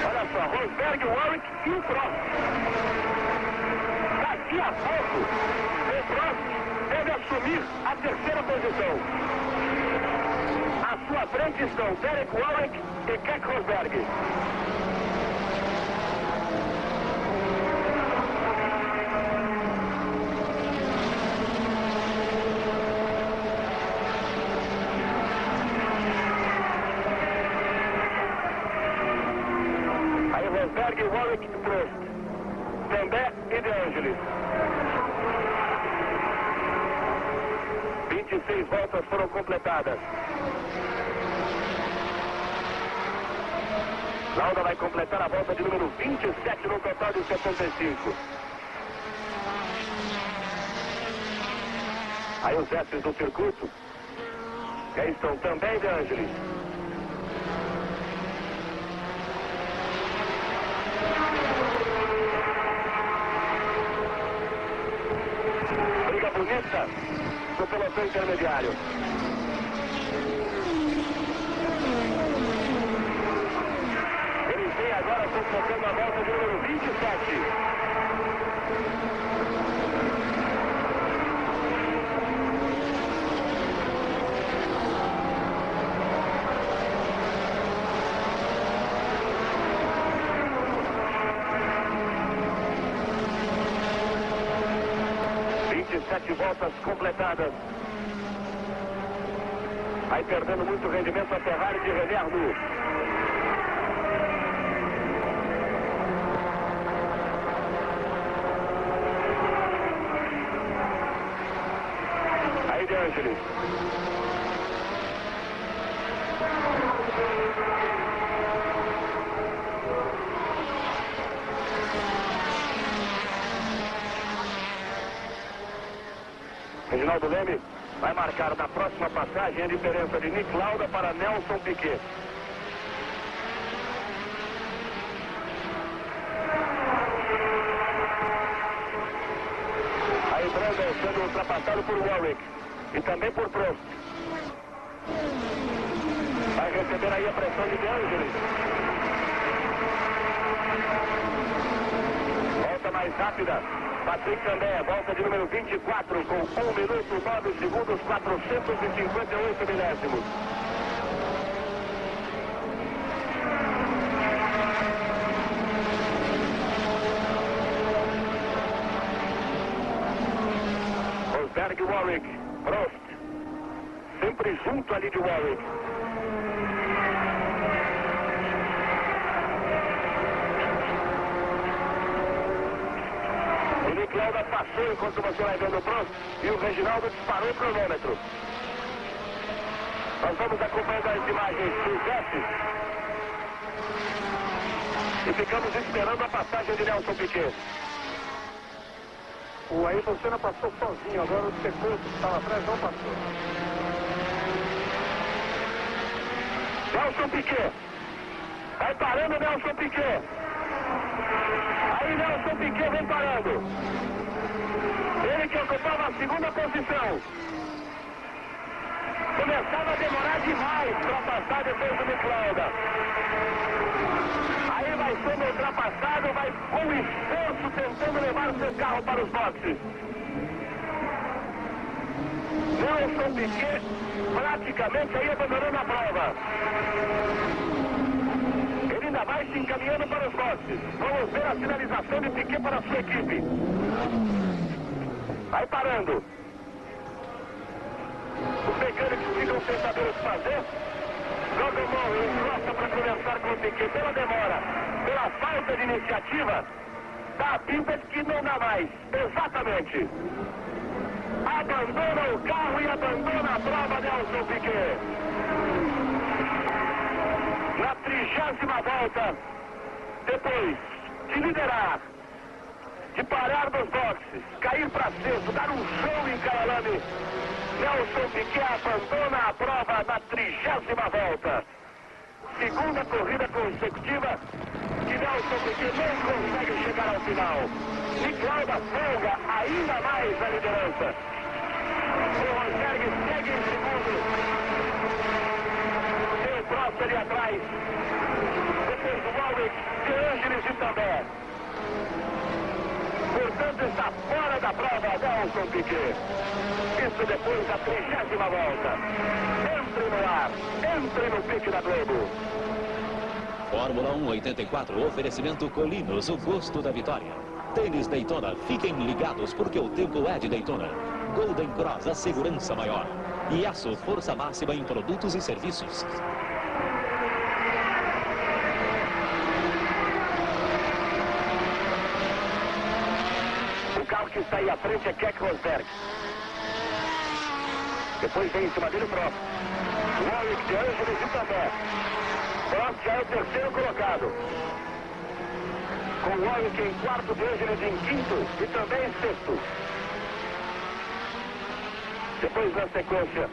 Olha só, Rosberg, Warwick e o Prost. Daqui a pouco, o Prost deve assumir a terceira posição. À sua frente estão Derek Warwick e Keck Rosberg. Aí Rosberg, Warwick e Prost. Também e De Angelis. 26 voltas foram completadas. Lauda vai completar a volta de número 27 no total de 75. Aí os S's do circuito. E aí estão também De Angelis. Briga bonita do pelotão intermediário. Eles vêm agora completando a volta de número 27. Voltas completadas. Aí perdendo muito rendimento a Ferrari de René Arnoux. Aí De Angelis. Reginaldo Leme vai marcar na próxima passagem a diferença de Nick Lauda para Nelson Piquet. Aí Brundle sendo ultrapassado por Warwick e também por Prost. Vai receber aí a pressão de De Angelis. Volta mais rápida. Patrick Lambert, volta de número 24, com 1 minuto, 9 segundos, 458 milésimos. de Warwick. Prost. Sempre junto ali de Warwick. O Nick Lauda passou enquanto você vai vendo o Prost e o Reginaldo disparou o cronômetro. Nós vamos acompanhando as imagens dos testes e ficamos esperando a passagem de Nelson Piquet. O Ayrton Senna passou sozinho, agora o Secoso que estava atrás não passou. Nelson Piquet. Vai parando Nelson Piquet. Aí Nelson Piquet vem parando. Ele que ocupava a segunda posição. Começava a demorar demais para passar depois do Nick Lauda. Aí vai sendo ultrapassado, vai com esforço tentando levar o seu carro para os boxes. Nelson Piquet praticamente aí abandonando a prova. Ele ainda vai se encaminhando para os boxes. Vamos ver a sinalização de Piquet para a sua equipe. Vai parando. Os mecânicos ficam sem saber o que fazer. Jogam mão e encosta para conversar com o Piquet pela demora, pela falta de iniciativa. Dá a pinta de que não dá mais. Exatamente. Abandona o carro e abandona a prova Nelson Piquet. Na 30ª volta, depois de liderar, de parar nos boxes, cair para sexto, dar um show em Kyalami, Nelson Piquet abandona a prova na 30ª volta. Segunda corrida consecutiva que Nelson Piquet não consegue chegar ao final. Nick Lauda folga ainda mais a liderança. O Rosberg segue em segundo. Tem o Prost ali atrás. Depois do Warwick, De Angelis e também. Portanto, está fora da prova Nelson Piquet. Isso depois da 30ª volta. Entre no ar, entre no pique da Globo. Fórmula 1 84, oferecimento Colinos, o gosto da vitória. Tênis Daytona, fiquem ligados porque o tempo é de Daytona. Golden Cross, a segurança maior. Iaço, força máxima em produtos e serviços. O carro que está aí à frente é Keck Rosberg. Depois vem em cima dele o Prost. Warwick, De Angelis e também. Prost já é o terceiro colocado. Com Warwick em quarto, De Angelis em quinto e também em sexto. Depois na sequência,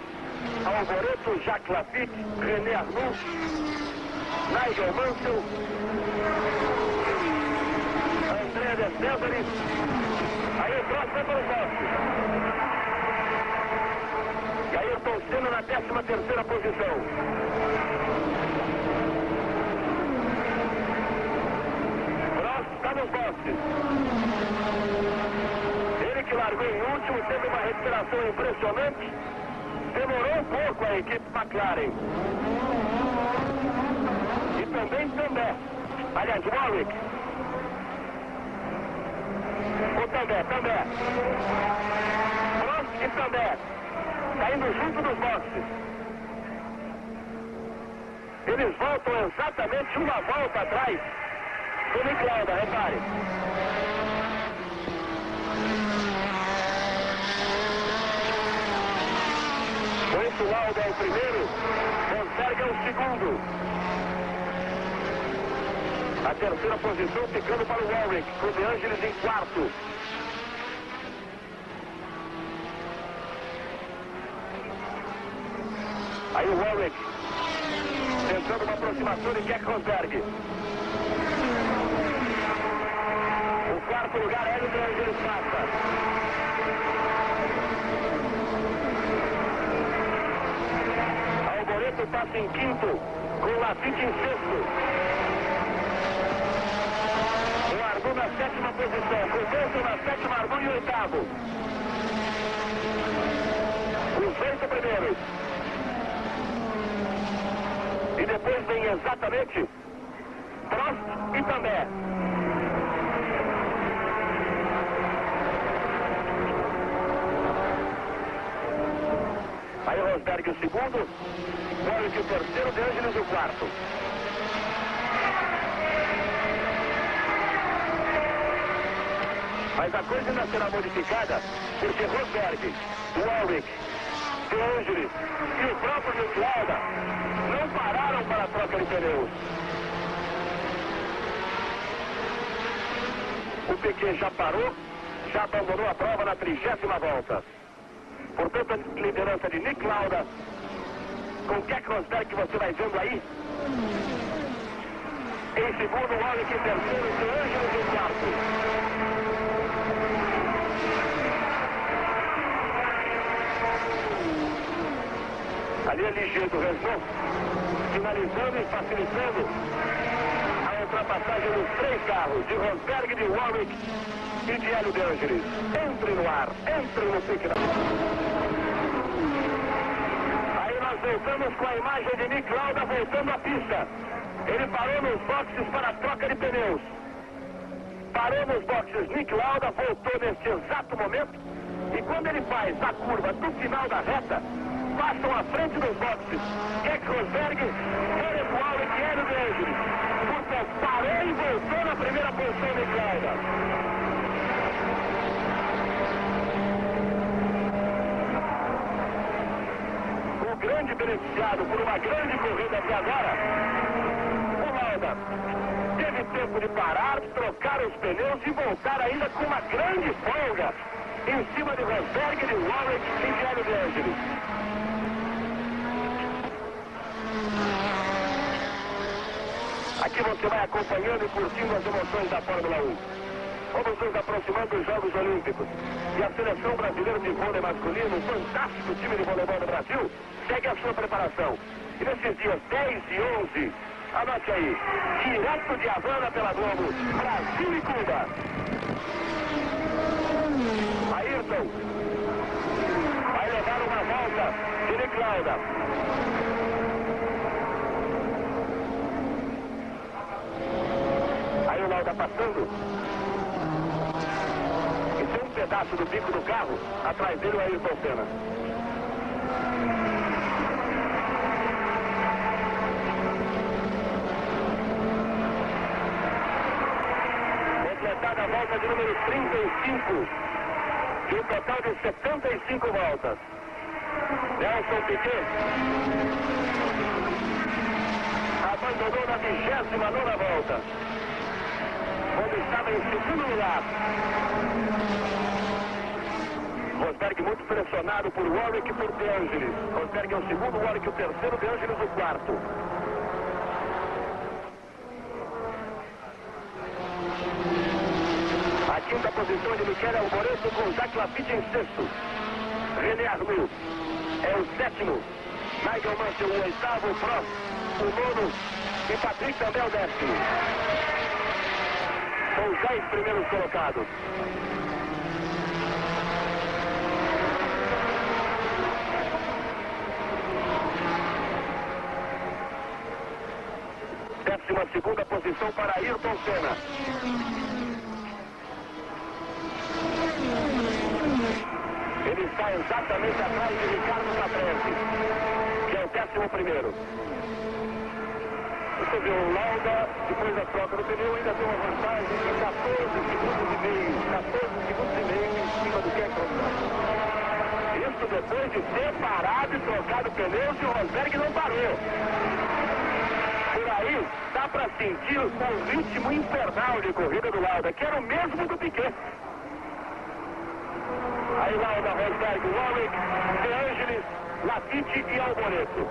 Alboreto, Jacques Lafitte, René Arnoux, Nigel Mansell, André de César. Aí o Prost vai para os boxes. E aí Ayrton Senna na 13ª posição. Prost está nos boxes. Ele que largou em último, teve uma recuperação impressionante. Demorou um pouco a equipe McLaren. E também. Aliás, Warwick. O também. Prost e também. Está indo junto dos boxes. Eles voltam exatamente uma volta atrás do Nick Lauda, repare. O Lauda é o primeiro, Rosberg é o segundo. A terceira posição ficando para o Warwick, com De Angelis em quarto. Aí o Warwick tentando uma aproximação de Keck Rosberg. O quarto lugar é o De Angelis passa. Alboreto passa em quinto, com Lafitte em sexto. O Arnoux na 7ª posição, com Mansell na 7ª, Arnoux em oitavo. Os 8 primeiros. E depois vem exatamente Prost e também. Aí Rosberg o segundo, Warwick o terceiro, De Angelis o quarto. Mas a coisa ainda será modificada, porque Rosberg, Warwick, De Angelis e o próprio Nick Lauda não pararam para a troca de pneus. O Piquet já parou, já abandonou a prova na 30ª volta. Portanto, a liderança de Nick Lauda, com Keck Rosberg, que você vai vendo aí. Em segundo, Warwick em terceiro, De Angelis em quarto. Ali é ligeiro do Renault, finalizando e facilitando a ultrapassagem dos 3 carros, de Rosberg, de Warwick e de Hélio De Angelis. Entre no ar, entre no pique. Aí nós voltamos com a imagem de Nick Lauda voltando à pista. Ele parou nos boxes para a troca de pneus. Parou nos boxes, Nick Lauda voltou neste exato momento. E quando ele faz a curva do final da reta, passam à frente dos boxes Keck Rosberg, Alex Warwick e Hélio De Angelis. Portanto, parou e voltou na primeira posição de Lauda. O grande beneficiado por uma grande corrida até agora, o Lauda teve tempo de parar, trocar os pneus e voltar ainda com uma grande folga em cima de Rosberg, de Warwick e de Hélio De Angelis. Aqui você vai acompanhando e curtindo as emoções da Fórmula 1. Vamos nos aproximando dos Jogos Olímpicos. E a seleção brasileira de vôlei masculino, um fantástico time de voleibol do Brasil, segue a sua preparação. E nesses dias 10 e 11, anote aí, direto de Havana pela Globo, Brasil e Cuba. Ayrton vai levar uma volta de Nick Lauda. Aí o Lauda passando. E tem um pedaço do bico do carro, atrás dele o Ayrton Senna. Completada a volta de número 35, de um total de 75 voltas. Nelson Piquet abandonou na 29ª volta, quando estava em segundo lugar. Rosberg muito pressionado por Warwick e por De Angelis. Rosberg é o segundo, Warwick o terceiro, De Angelis o quarto. A quinta posição de Michele Alboreto com Jacques Lafitte em sexto. René Arnoux é o sétimo. Nigel Mansell o oitavo, Prost o nono e Patrick também é o 10º. São os 10 primeiros colocados. Décima segunda posição para Ayrton Senna. Ele está exatamente atrás de Ricardo Patrese, que é o 11º. Você vê o Lauda, depois da troca do pneu, ainda tem uma vantagem de 14 segundos e meio em cima do Keck Rosberg. Isso depois de ter parado e trocado pneus e o Rosberg não parou. Por aí, dá para sentir o ritmo infernal de corrida do Lauda, que era o mesmo do Piquet. Aí Lauda, Rosberg, Warwick, De Angelis, Lafitte e Alboreto.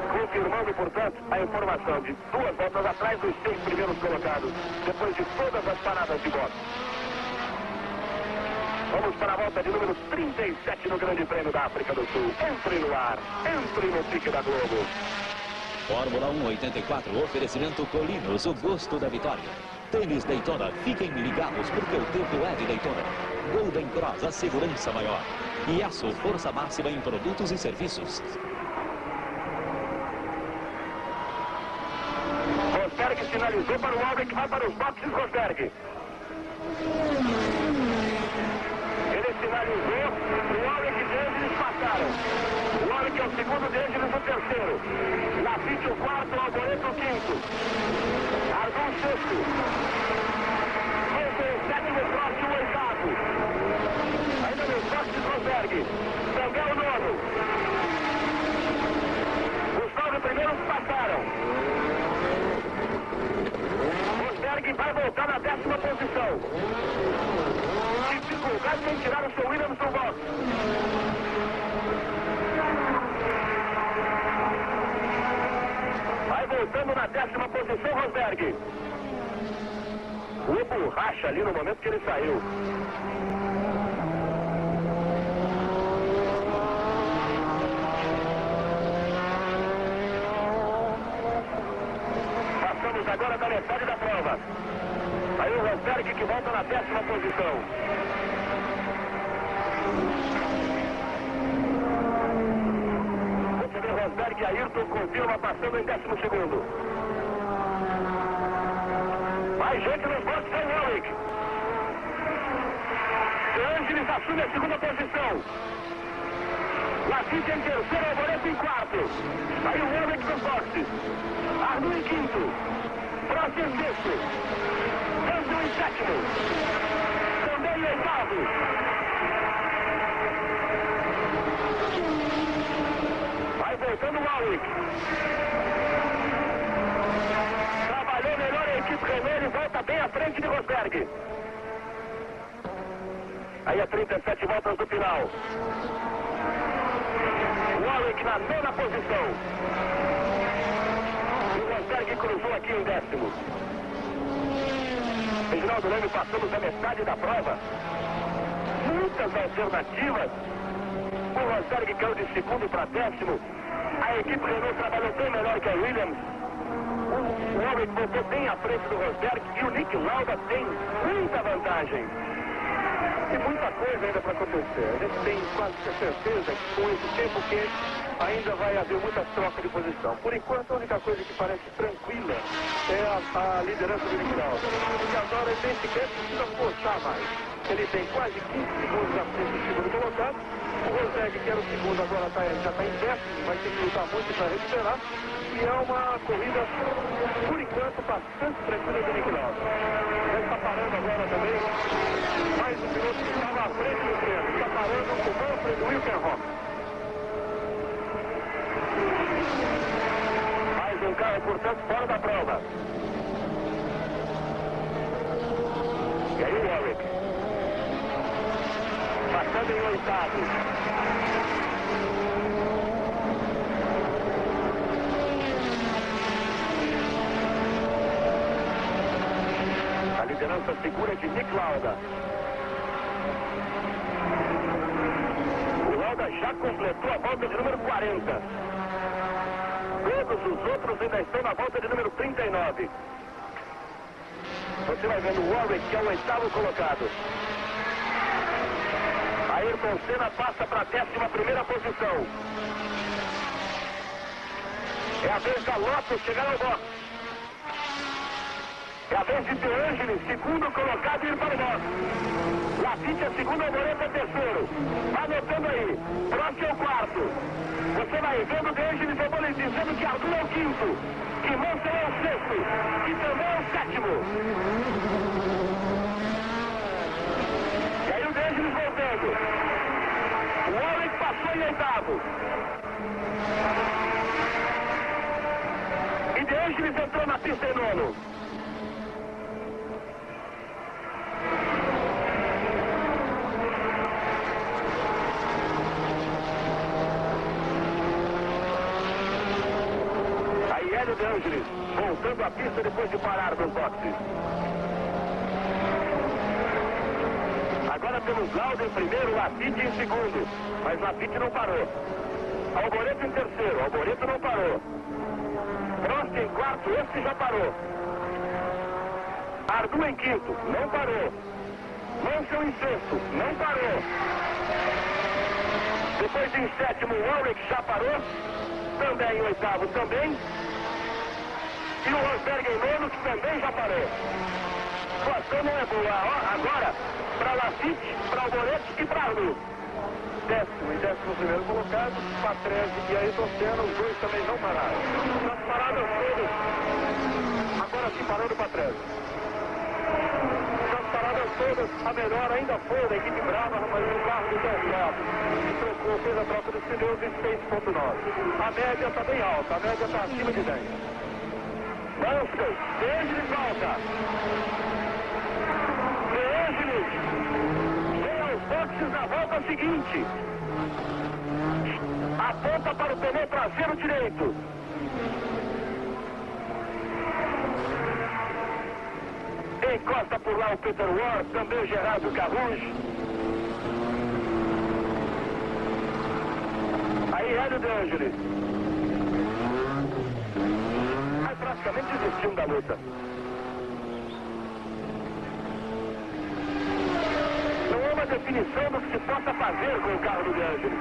Confirmando, portanto, a informação de 2 voltas atrás dos 6 primeiros colocados, depois de todas as paradas de boxe. Vamos para a volta de número 37 no Grande Prêmio da África do Sul. Entre no ar, entre no pique da Globo. Fórmula 1 84, oferecimento Colinos, o gosto da vitória. Tênis Daytona, fiquem ligados porque o tempo é de Daytona. Golden Cross, a segurança maior. Iaço, força máxima em produtos e serviços. Rosberg sinalizou para o Warwick, vai para os boxes, Rosberg. Ele sinalizou, o Warwick e De Angelis passaram. O Warwick De Angelis o terceiro. Lafitte o quarto, Alboreto o quinto. Ardu o sexto. Esse o sétimo, Prost o oitavo. Ainda no Prost Rosberg. Também o nono. Os 9 primeiros passaram. Rosberg vai voltar na 10ª posição. Dificuldade em tirar o seu Williams do box. Vai voltando na 10ª posição, Rosberg. O borracha ali no momento que ele saiu. Passamos agora da metade da prova. Aí o Rosberg que volta na 10ª posição. Você vê Rosberg e Ayrton confirma passando em 12º. Mais gente nos boxes, é o Warwick. De Angelis assume a 2ª posição. Lafitte em terceiro, Alboreto em quarto. Aí o Warwick nos boxes. Ardu em quinto. Prost em sexto. Russell em sétimo. Também em oitavo. Vai voltando o Warwick. Trabalhou melhor a equipe Renault e volta bem à frente de Rosberg. Aí a 37 voltas do final. Warwick na 9ª posição. E o Rosberg cruzou aqui em 10º. Reginaldo Leme, passamos a metade da prova. Muitas alternativas. O Rosberg caiu de 2º para 10º. A equipe Renault trabalhou bem melhor que a Williams. O Warwick voltou bem à frente do Rosberg e o Nick Lauda tem muita vantagem. Tem muita coisa ainda para acontecer. A gente tem quase certeza que com esse tempo quente ainda vai haver muita troca de posição. Por enquanto, a única coisa que parece tranquila é a liderança do Nick Lauda. E agora ele nesse tempo precisa forçar mais. Ele tem quase 15 segundos à frente do segundo colocado. O Rosberg, que era o segundo, agora já está em 10º, vai ter que lutar muito para recuperar. E é uma corrida, por enquanto, bastante tranquila do Nick Lauda. Já está parando agora também. Mais um piloto que estava à frente do treino. Está parando o Manfred Wilkenhoff. Mais um carro, portanto, fora da prova. E aí o Warwick. Passando em oitavo. A liderança segura de Nick Lauda. O Lauda já completou a volta de número 40. Todos os outros ainda estão na volta de número 39. Você vai vendo o Warwick, que é o 8º colocado. Ayrton Senna passa para a 11ª posição. É a vez da Lotus chegar ao box. É a vez de De Angelis, 2º colocado, ir para o box. Lafitte é 2º, Alboreto é 3º. Vai anotando aí. Prost é o 4º. Você vai vendo De Angelis, eu vou lhe dizendo que Ardu é o 5º. Que Mansell é o 6º. Que também é o 7º. E aí o De Angelis voltando. O Warwick passou em 8º. E De Angelis entrou na pista em 9º. Aí Hélio De Angelis voltando à pista depois de parar dos boxes. Agora temos Lauda em primeiro, Lafitte em segundo. Mas Lafitte não parou. Alboreto em terceiro, Alboreto não parou. Prost em quarto, esse já parou. Ardu em quinto, não parou. Mansell em sexto, não parou. Depois em sétimo, Warwick já parou. Também em oitavo, também. E o Rosberg em nono, que também já parou. A situação não é boa. Agora, para Lafitte, para Alboreto e para Ardu. décimo e 11º colocado, Patrese e Ayrton Senna, os dois também não pararam. Nas paradas todas, agora sim parando o Patrese. Nas paradas todas, a melhor ainda foi da equipe Brava, mas o carro do Del Bravo, que trocou, fez a troca dos pneus em 6.9. A média está bem alta, a média está acima de 10. Mansell, De Angelis volta. De Angelis vem aos boxes na volta seguinte. Aponta para o pneu traseiro direito. Encosta por lá o Peter Ward, também o Gerardo Carruge. Aí Hélio De Angelis. Mas praticamente desistindo da luta. Não há uma definição do que se possa fazer com o carro do De Angelis.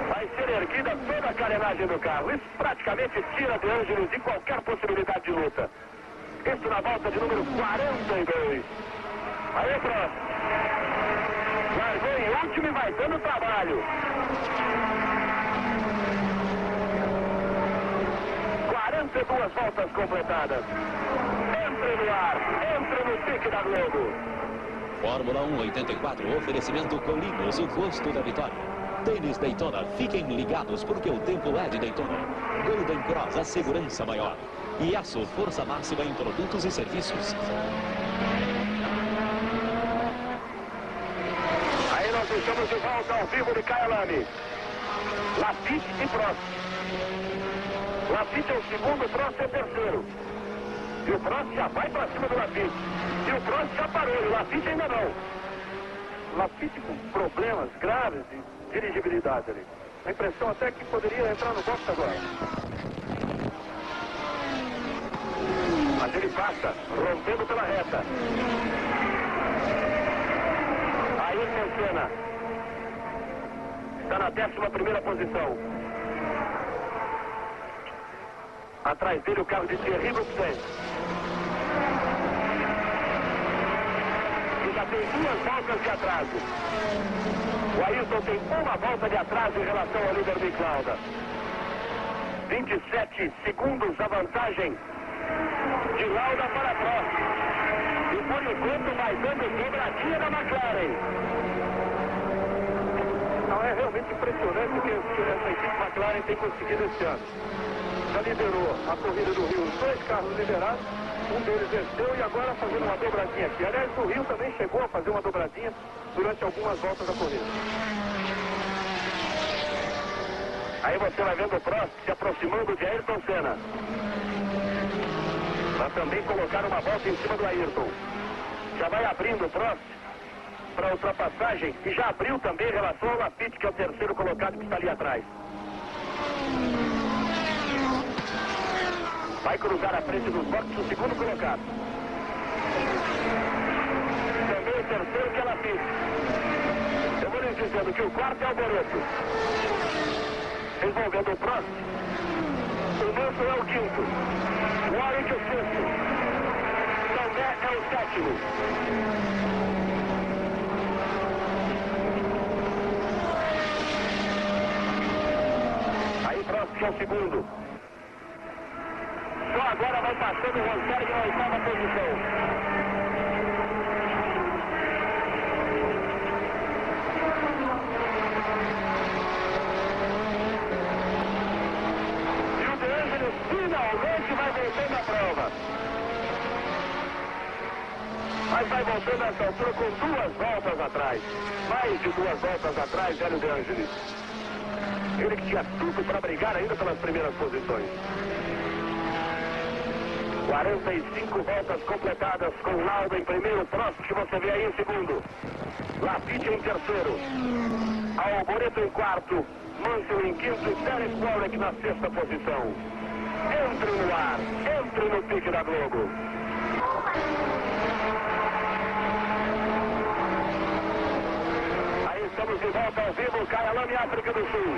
Vai ser erguida toda a carenagem do carro. Isso praticamente tira De Angelis de qualquer possibilidade de luta. Isso na volta de número 42. Aí próximo. Largou em último e vai dando trabalho. 42 voltas completadas. Entre no ar, entre no pique da Globo. Fórmula 1 84, oferecimento Colinos, o gosto da vitória. Tênis Daytona, fiquem ligados porque o tempo é de Daytona. Golden Cross, a segurança maior. E Aço, força máxima em produtos e serviços. Aí nós estamos de volta ao vivo de Kyalami. Lafitte e Prost. Lafitte é o segundo, Prost é o terceiro. E o Prost já vai para cima do Lafitte. E o Prost já parou, e o Lafitte ainda não. Lafitte com problemas graves de dirigibilidade ali. A impressão até que poderia entrar no box agora. Mas ele passa, rompendo pela reta. Ayrton Senna está na 11ª posição. Atrás dele o carro de Thierry Boutsen. E já tem 2 voltas de atraso. O Ayrton tem 1 volta de atraso em relação ao líder Mick Lauda. 27 segundos a vantagem de Lauda para Prost. E por enquanto vai dando dobradinha da McLaren. Não, é realmente impressionante o que essa equipe McLaren tem conseguido esse ano. Já liderou a corrida do Rio, os 2 carros liderados, um deles venceu e agora fazendo uma dobradinha aqui. Aliás, o Rio também chegou a fazer uma dobradinha durante algumas voltas da corrida. Aí você vai vendo o Prost se aproximando de Ayrton Senna. Para também colocar uma volta em cima do Ayrton. Já vai abrindo o Prost para ultrapassagem e já abriu também em relação ao Lafitte, que é o terceiro colocado que está ali atrás. Vai cruzar a frente dos boxes o segundo colocado. Também o terceiro que é Lafitte. Eu vou lhes dizendo que o quarto é o Boreto. Envolvendo o Prost. O Mansell é o quinto. O Warwick é o sexto. Tomé é o sétimo. Aí Prost que é o segundo. Só agora vai passando o Rosberg na 8ª posição. E o De Angelis finalmente vai voltando à prova. Mas vai voltando a essa altura com 2 voltas atrás. Mais de 2 voltas atrás, Hélio De Angelis. Ele que tinha tudo para brigar ainda pelas primeiras posições. 45 voltas completadas com Lauda em primeiro, Prost que você vê aí em segundo. Lafitte em terceiro. Alboreto em quarto. Mansell em quinto e Derek Warwick na 6ª posição. Entre no ar, entre no pique da Globo. Aí estamos de volta ao vivo, Kyalami, África do Sul.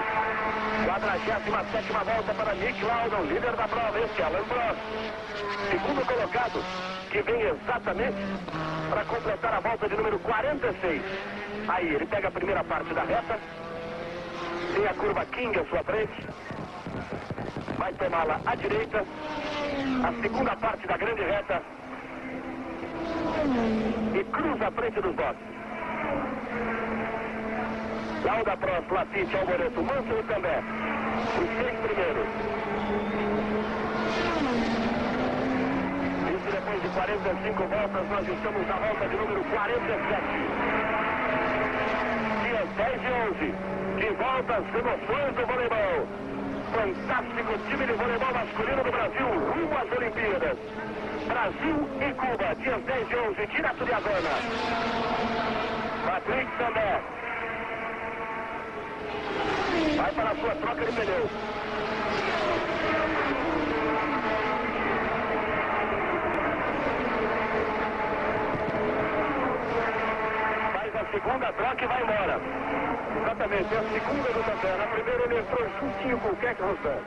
47ª volta para Nick Lauda, líder da prova, este é Alain Prost. Segundo colocado, que vem exatamente para completar a volta de número 46. Aí ele pega a primeira parte da reta, tem a curva King à sua frente, vai tomá-la à direita, a segunda parte da grande reta e cruza a frente dos boxes. Lauda, Prost, Lafitte, Alboreto, Mansell e Cambé, os 6 primeiros. Isso depois de 45 voltas, nós estamos na volta de número 47. Dias 10 e 11, de volta às emoções do voleibol. Fantástico time de voleibol masculino do Brasil, rumo às Olimpíadas. Brasil e Cuba, dias 10 e 11, direto de Havana. Patrick Cambé vai para a sua troca de pneu. Faz a segunda troca e vai embora. Exatamente, é a segunda do Cambé. Na primeira ele entrou juntinho com o Keck Rosberg.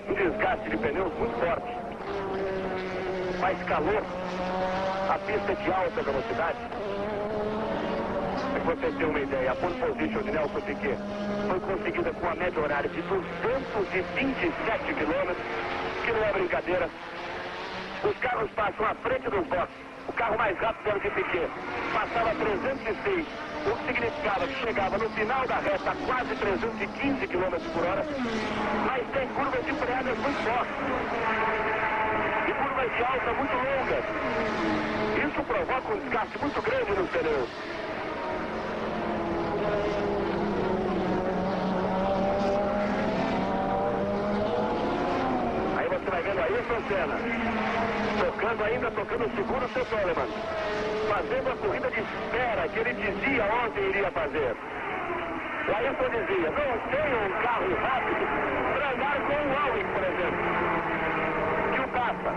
Um desgaste de pneus muito forte. Mais calor. A pista de alta velocidade. Para que você tenha uma ideia, a pole position de Nelson Piquet foi conseguida com a média horária de 227 km, que não é brincadeira. Os carros passam à frente dos boxes. O carro mais rápido era o de Piquet, passava 306, o que significava que chegava no final da reta a quase 315 km por hora, mas tem curvas de freadas muito fortes e curvas de alta muito longas. Isso provoca um desgaste muito grande nos pneus. Aí você vai vendo aí Ayrton Senna tocando o seguro seu Toleman, fazendo a corrida de espera que ele dizia ontem iria fazer. O Ayrton dizia, não tenho um carro rápido para andar com o Alwin, por exemplo, que o passa.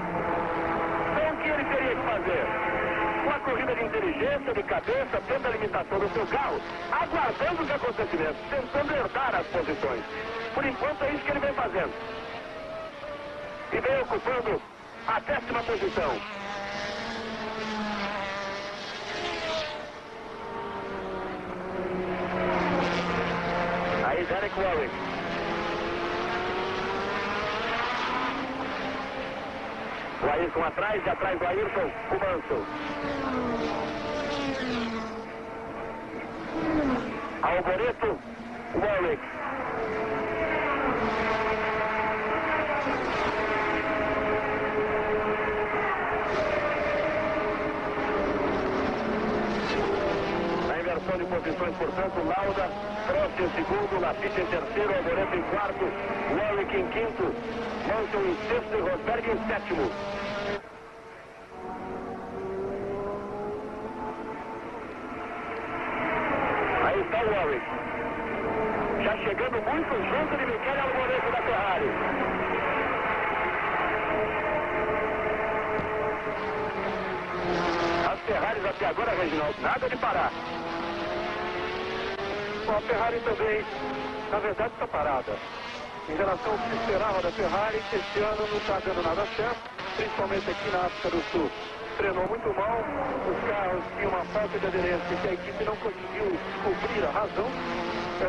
Então o que ele teria que fazer? Uma corrida de inteligência, de cabeça, tendo a limitação do seu carro, aguardando os acontecimentos, tentando herdar as posições. Por enquanto é isso que ele vem fazendo. E vem ocupando a 10ª posição. Aí Derek Warwick. O Ayrton atrás, e atrás do Ayrton, o Mansell. Alboreto, Warwick. De posições, portanto, Lauda, Prost em segundo, Lafitte em terceiro, Alboreto em quarto, Warwick em quinto, Mansell em sexto e Rosberg em sétimo. Aí está o Warwick, já chegando muito junto de Michele Alboreto da Ferrari. As Ferraris até agora, Reginaldo, nada de parar. A Ferrari também, na verdade, está parada. Em relação ao que se esperava da Ferrari, esse ano não está dando nada certo, principalmente aqui na África do Sul. Treinou muito mal, os carros tinham uma falta de aderência que a equipe não conseguiu descobrir a razão,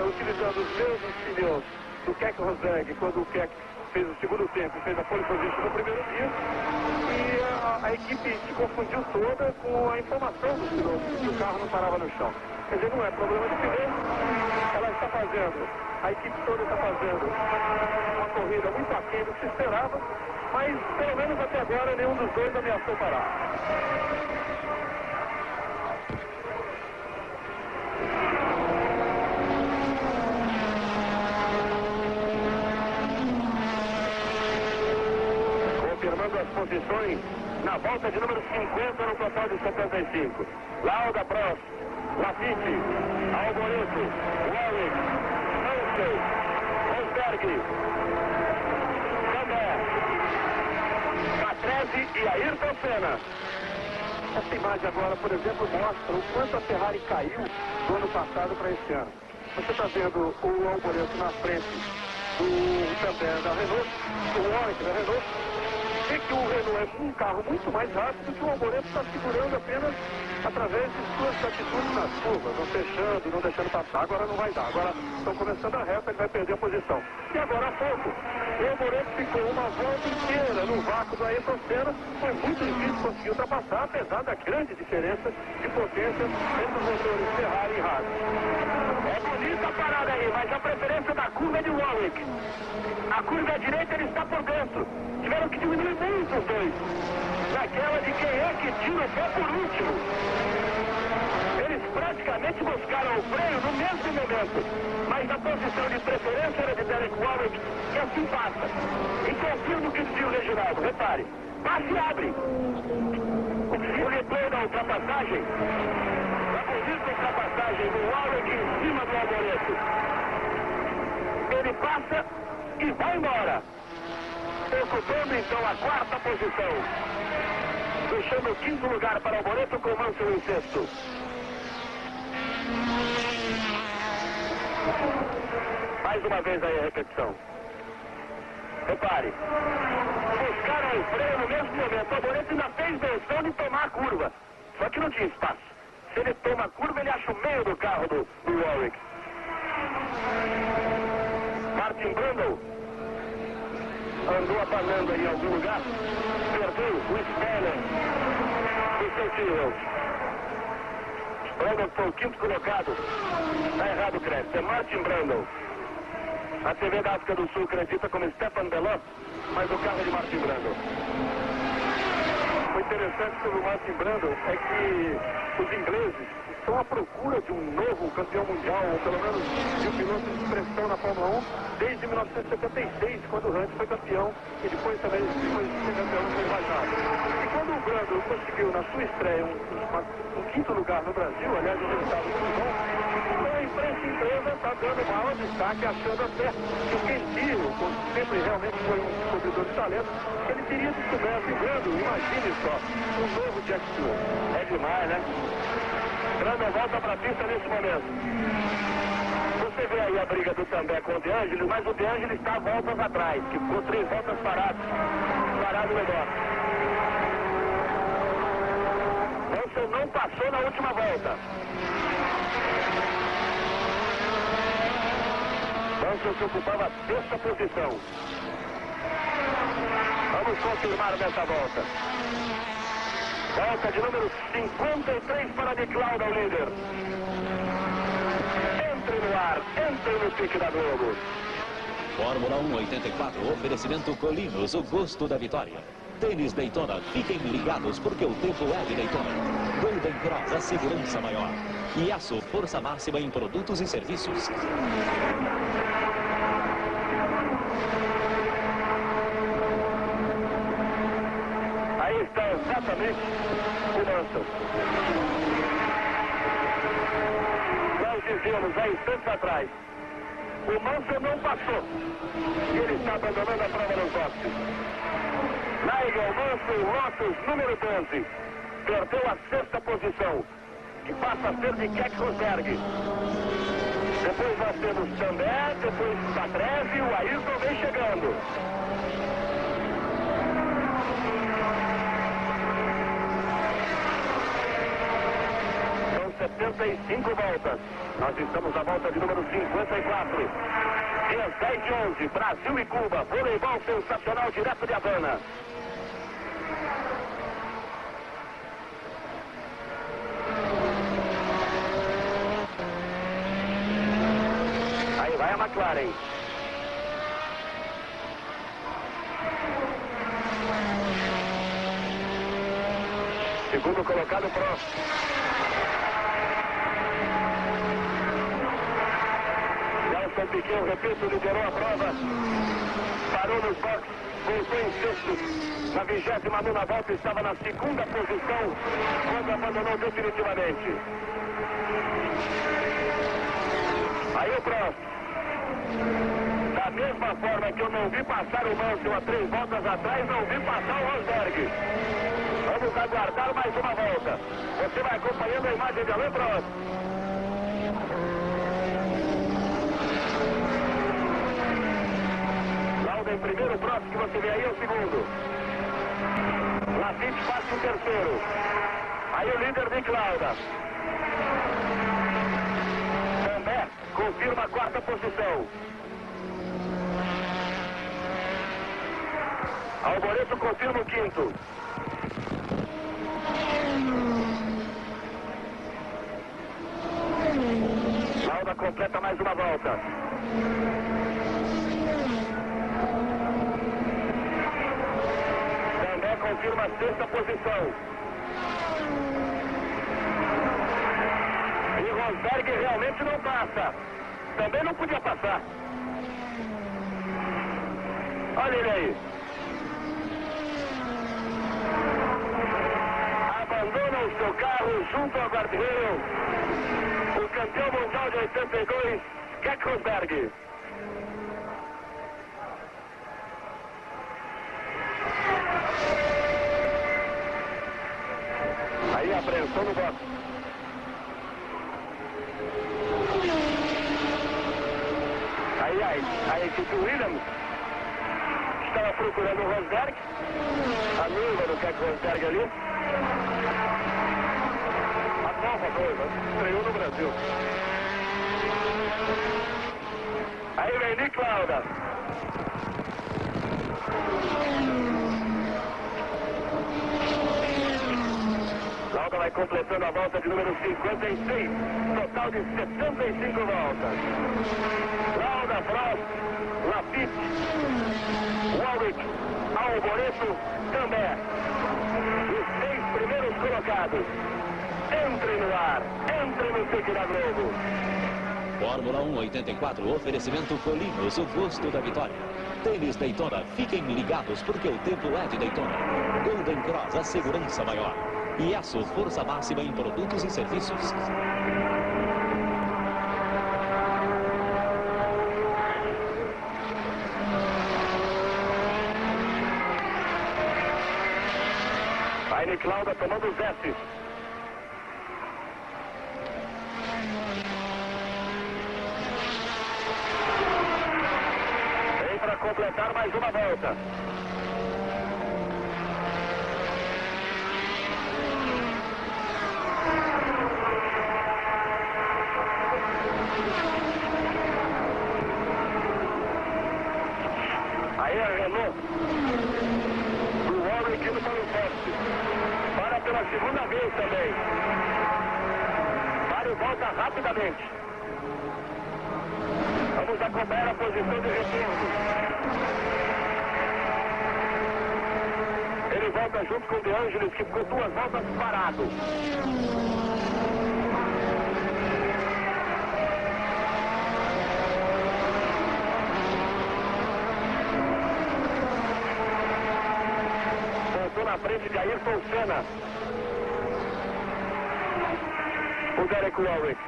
utilizando os mesmos pneus do Keck Rosberg, quando o Keck fez o segundo tempo, fez a pole position no primeiro dia, e a equipe se confundiu toda com a informação dos pilotos, que o carro não parava no chão. Quer dizer, não é problema do pneu, ela está fazendo, a equipe toda está fazendo uma corrida muito aquém do que se esperava, mas pelo menos até agora nenhum dos dois ameaçou parar. Confirmando as posições na volta de número 50 no total de 75. Lauda, Prost, Lafitte, Alboreto, Warwick, Mansell, Rosberg, Cambé, Patrese e Ayrton Senna. Essa imagem agora, por exemplo, mostra o quanto a Ferrari caiu do ano passado para esse ano. Você está vendo o Alboreto na frente também da Renault, o Warwick da Renault, e que o Renault é um carro muito mais rápido que o Alboreto está segurando apenas através de suas atitudes nas curvas, não fechando, não deixando passar. Agora não vai dar. Agora estão começando a reta, ele vai perder a posição. E agora há pouco, o Alboreto ficou uma volta inteira no vácuo do Ayrton Senna. Foi muito difícil conseguir ultrapassar, apesar da grande diferença de potência entre os motores Ferrari e Haas. É bonita a parada aí, mas a preferência da curva é de Warwick. A curva à direita ele está por dentro. Tiveram que diminuir muito os dois. Naquela de quem é que tira o pé por último. Eles praticamente buscaram o freio no mesmo momento. Mas a posição de preferência era de Derek Warwick, que assim passa. E confio no que dizia o Reginaldo. Repare, passa e abre. O replay da ultrapassagem. A bonita ultrapassagem do Warwick em cima do Alboreto. Ele passa e vai embora. Ocupando então a quarta posição. Deixando o quinto lugar para o Alboreto com o Mansell em sexto. Mais uma vez aí a repetição. Repare. Buscaram o freio no mesmo momento. O Alboreto ainda fez menção de tomar a curva. Só que não tinha espaço. Se ele toma a curva, ele acha o meio do carro do Warwick. Martin Brundle andou abanando aí em algum lugar. Perdeu o spoiler do seu Tyrrell. Brundle foi o quinto colocado. Está errado o crédito. É Martin Brundle. A TV da África do Sul acredita como Stefan Belot, mas o carro é de Martin Brundle. O interessante sobre o Martin Brundle é que os ingleses estão à procura de um novo campeão mundial, ou pelo menos de um piloto de expressão na Fórmula 1, desde 1976, quando o Hunt foi campeão, e depois também depois de ser campeão não foi mais nada. E quando o Brundle conseguiu na sua estreia um quinto lugar no Brasil, aliás, um resultado muito bom, então a imprensa inglesa está dando maior destaque, achando até que o Kentillo, como sempre realmente foi um descobridor de talento, ele teria descoberto o Brundle, imagine só, um novo Jack Stewart. É demais, né? Brundle volta para a pista nesse momento. Você vê aí a briga do També com o De Angeli, mas o De Angeli está voltas atrás, que ficou 3 voltas parado no negócio. Mansell não passou na última volta. Mansell que ocupava a sexta posição. Vamos confirmar nessa volta. Volta de número 53 para Nick Lauda, o líder. Entre no ar, entre no pique da Globo. Fórmula 1 84, oferecimento Colinos, o gosto da vitória. Tênis Daytona, fiquem ligados porque o tempo é de Daytona. Golden Cross, a segurança maior. Iaço, força máxima em produtos e serviços. Aí está exatamente o Mansell. Nós dizíamos há instantes atrás, o Mansell não passou. E ele está abandonando a prova nos boxes. Nigel Mansell, Lotus número 12. Perdeu a sexta posição, que passa a ser de Keck Rosberg. Depois nós temos També, depois Patrese e o Ayrton vem chegando. São 75 voltas. Nós estamos na volta de número 54. Dias 10 de 11, Brasil e Cuba. Voleibol sensacional direto de Havana. Aí vai a McLaren. Segundo colocado, Prost. Nelson Piquet, eu repito, liderou a prova. Parou nos boxes, voltou em sexto. Na 29ª volta estava na segunda posição, quando abandonou definitivamente. Aí o Prost. Da mesma forma que eu não vi passar o Mansell há 3 voltas atrás, não vi passar o Rosberg. Vamos aguardar mais uma volta. Você vai acompanhando a imagem de Alain Prost. em primeiro, o próximo que você vê aí é o segundo. Lafitte passa o terceiro. Aí o líder Nick Lauda. També confirma a quarta posição. Alboreto confirma o quinto. Lauda completa mais uma volta. També confirma a sexta posição. E Rosberg realmente não passa. Também não podia passar. Olha ele aí. Abandona o seu carro junto ao guarda-reio. O campeão mundial de 82, Keck Rosberg. Aí a apreensão no box. Aí a equipe Williams estava procurando o Rosberg, a noiva do Keck Rosberg ali. A nova noiva, estreou no Brasil. Aí vem Nick Lauda. Lauda vai completando a volta de número 56, total de 75 voltas. Lauda, Prost, Lafitte, Warwick, Alboreto, També. Os 6 primeiros colocados. Entrem no ar, entrem no pique da Globo. Fórmula 1 84, oferecimento Colinos, o gosto da vitória. Tênis Daytona, fiquem ligados porque o tempo é de Daytona. Golden Cross, a segurança maior. E Aço, força máxima em produtos e serviços. Vai Nick Lauda tomando os S. Vem para completar mais uma volta. Aí a Renault do Warwick indo para o poste. Para pela segunda vez também. Para e volta rapidamente. Vamos acompanhar a posição de retorno. Ele volta junto com o De Angelis, que ficou 2 voltas parado. Na frente de Ayrton Senna. O Derek Warwick.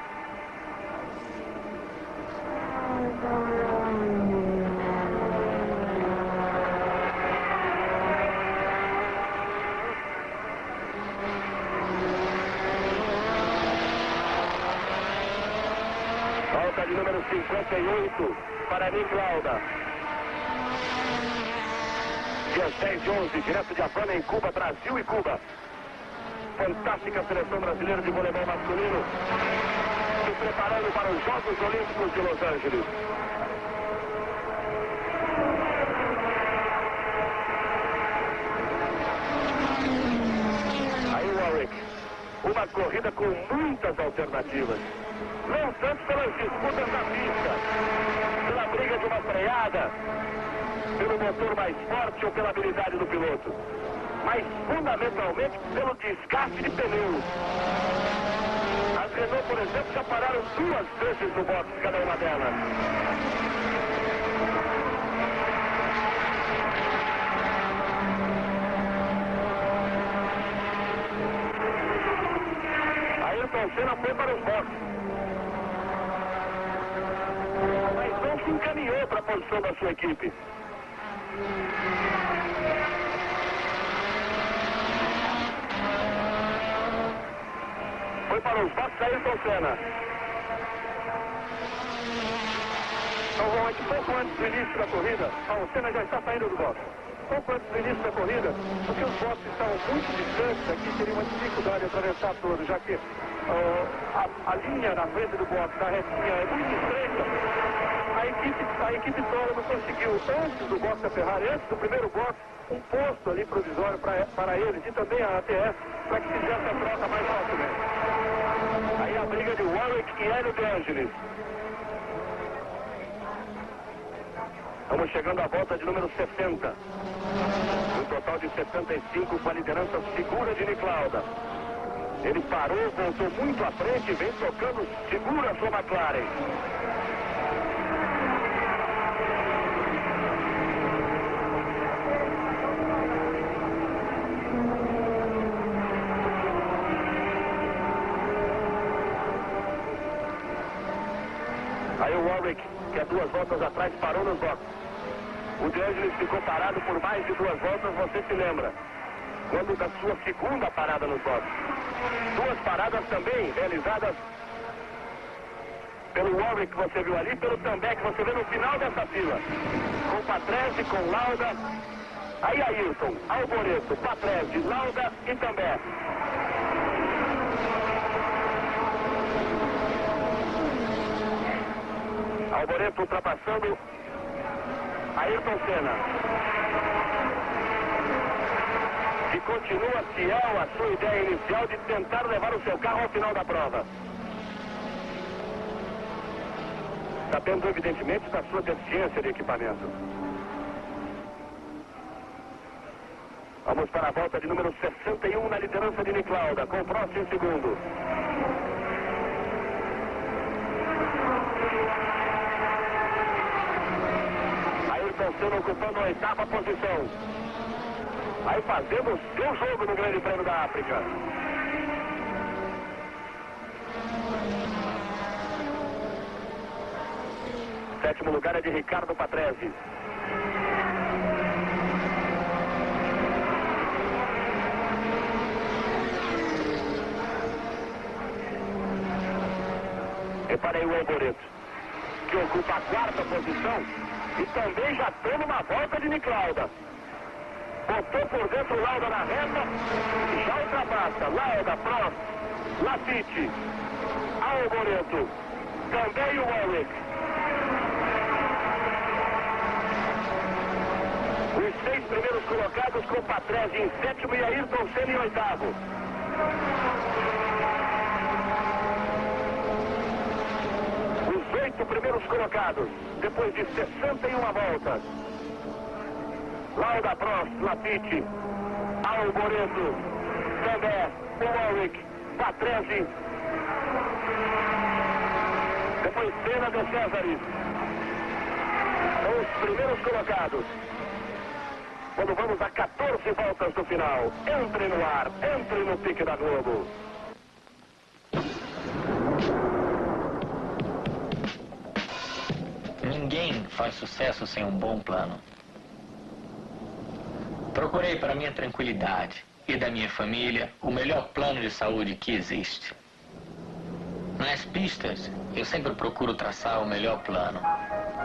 Volta de número 58 para Nick Lauda. Dias 10 e 11, direto de Havana, em Cuba, Brasil e Cuba. Fantástica seleção brasileira de voleibol masculino se preparando para os Jogos Olímpicos de Los Angeles. Aí o Warwick, uma corrida com muitas alternativas. Não tanto pelas disputas da pista, pela briga de uma freada, pelo motor mais forte ou pela habilidade do piloto, mas fundamentalmente pelo desgaste de pneus. As Renault, por exemplo, já pararam 2 vezes no box, cada uma delas. Ayrton Senna foi para os boxes, mas não se encaminhou para a posição da sua equipe. Foi para os boxes Ayrton Senna. Novamente, pouco antes do início da corrida, o Senna já está saindo do boxe. Pouco antes do início da corrida, porque os boxes estavam muito distantes, aqui teria uma dificuldade de atravessar todo, já que a linha na frente do boxe, da retinha, é muito estreita. A equipe toda não conseguiu, antes do boxe da Ferrari, antes do primeiro boxe, um posto ali provisório para eles e também a ATS, para que fizesse a troca mais facilmente. Aí a briga de Warwick e Hélio De Angelis. Estamos chegando à volta de número 60. Um total de 75 com a liderança segura de Nick Lauda. Ele parou, voltou muito à frente e vem tocando segura a sua McLaren. Aí o Warwick, que há 2 voltas atrás, parou nos boxes. O De Angelis ficou parado por mais de 2 voltas, você se lembra? Quando da sua segunda parada nos boxes. 2 paradas também realizadas pelo Warwick, que você viu ali, pelo També, que você vê no final dessa fila. Com Patrese, com Lauda, aí Ayrton, Alboreto, Patrese, Lauda e També. Alboreto ultrapassando Ayrton Senna, que continua fiel à sua ideia inicial de tentar levar o seu carro ao final da prova. Sabendo evidentemente da sua deficiência de equipamento. Vamos para a volta de número 61 na liderança de Nick Lauda, com Prost em segundo. Senna ocupando a 8ª posição. Vai fazendo o seu jogo no Grande Prêmio da África. Sétimo lugar é de Ricardo Patrese. Reparei o Alboreto, que ocupa a 4ª posição. E também já toma uma volta de Nick Lauda. Botou por dentro Lauda na reta e já ultrapassa. Lauda, Prost, Lafitte, Alboreto, também o Warwick. Os 6 primeiros colocados com Patrese em 7º e Ayrton Senna em 8º. Os 8 primeiros colocados, depois de 61 voltas. Lauda, Prost, Lafitte, Alboreto, També, Warwick, Patrese. Depois Senna, De Cesaris. São os primeiros colocados. Quando vamos a 14 voltas do final. Entre no ar, entre no pique da Globo. Ninguém faz sucesso sem um bom plano. Procurei para minha tranquilidade e da minha família o melhor plano de saúde que existe. Nas pistas, eu sempre procuro traçar o melhor plano.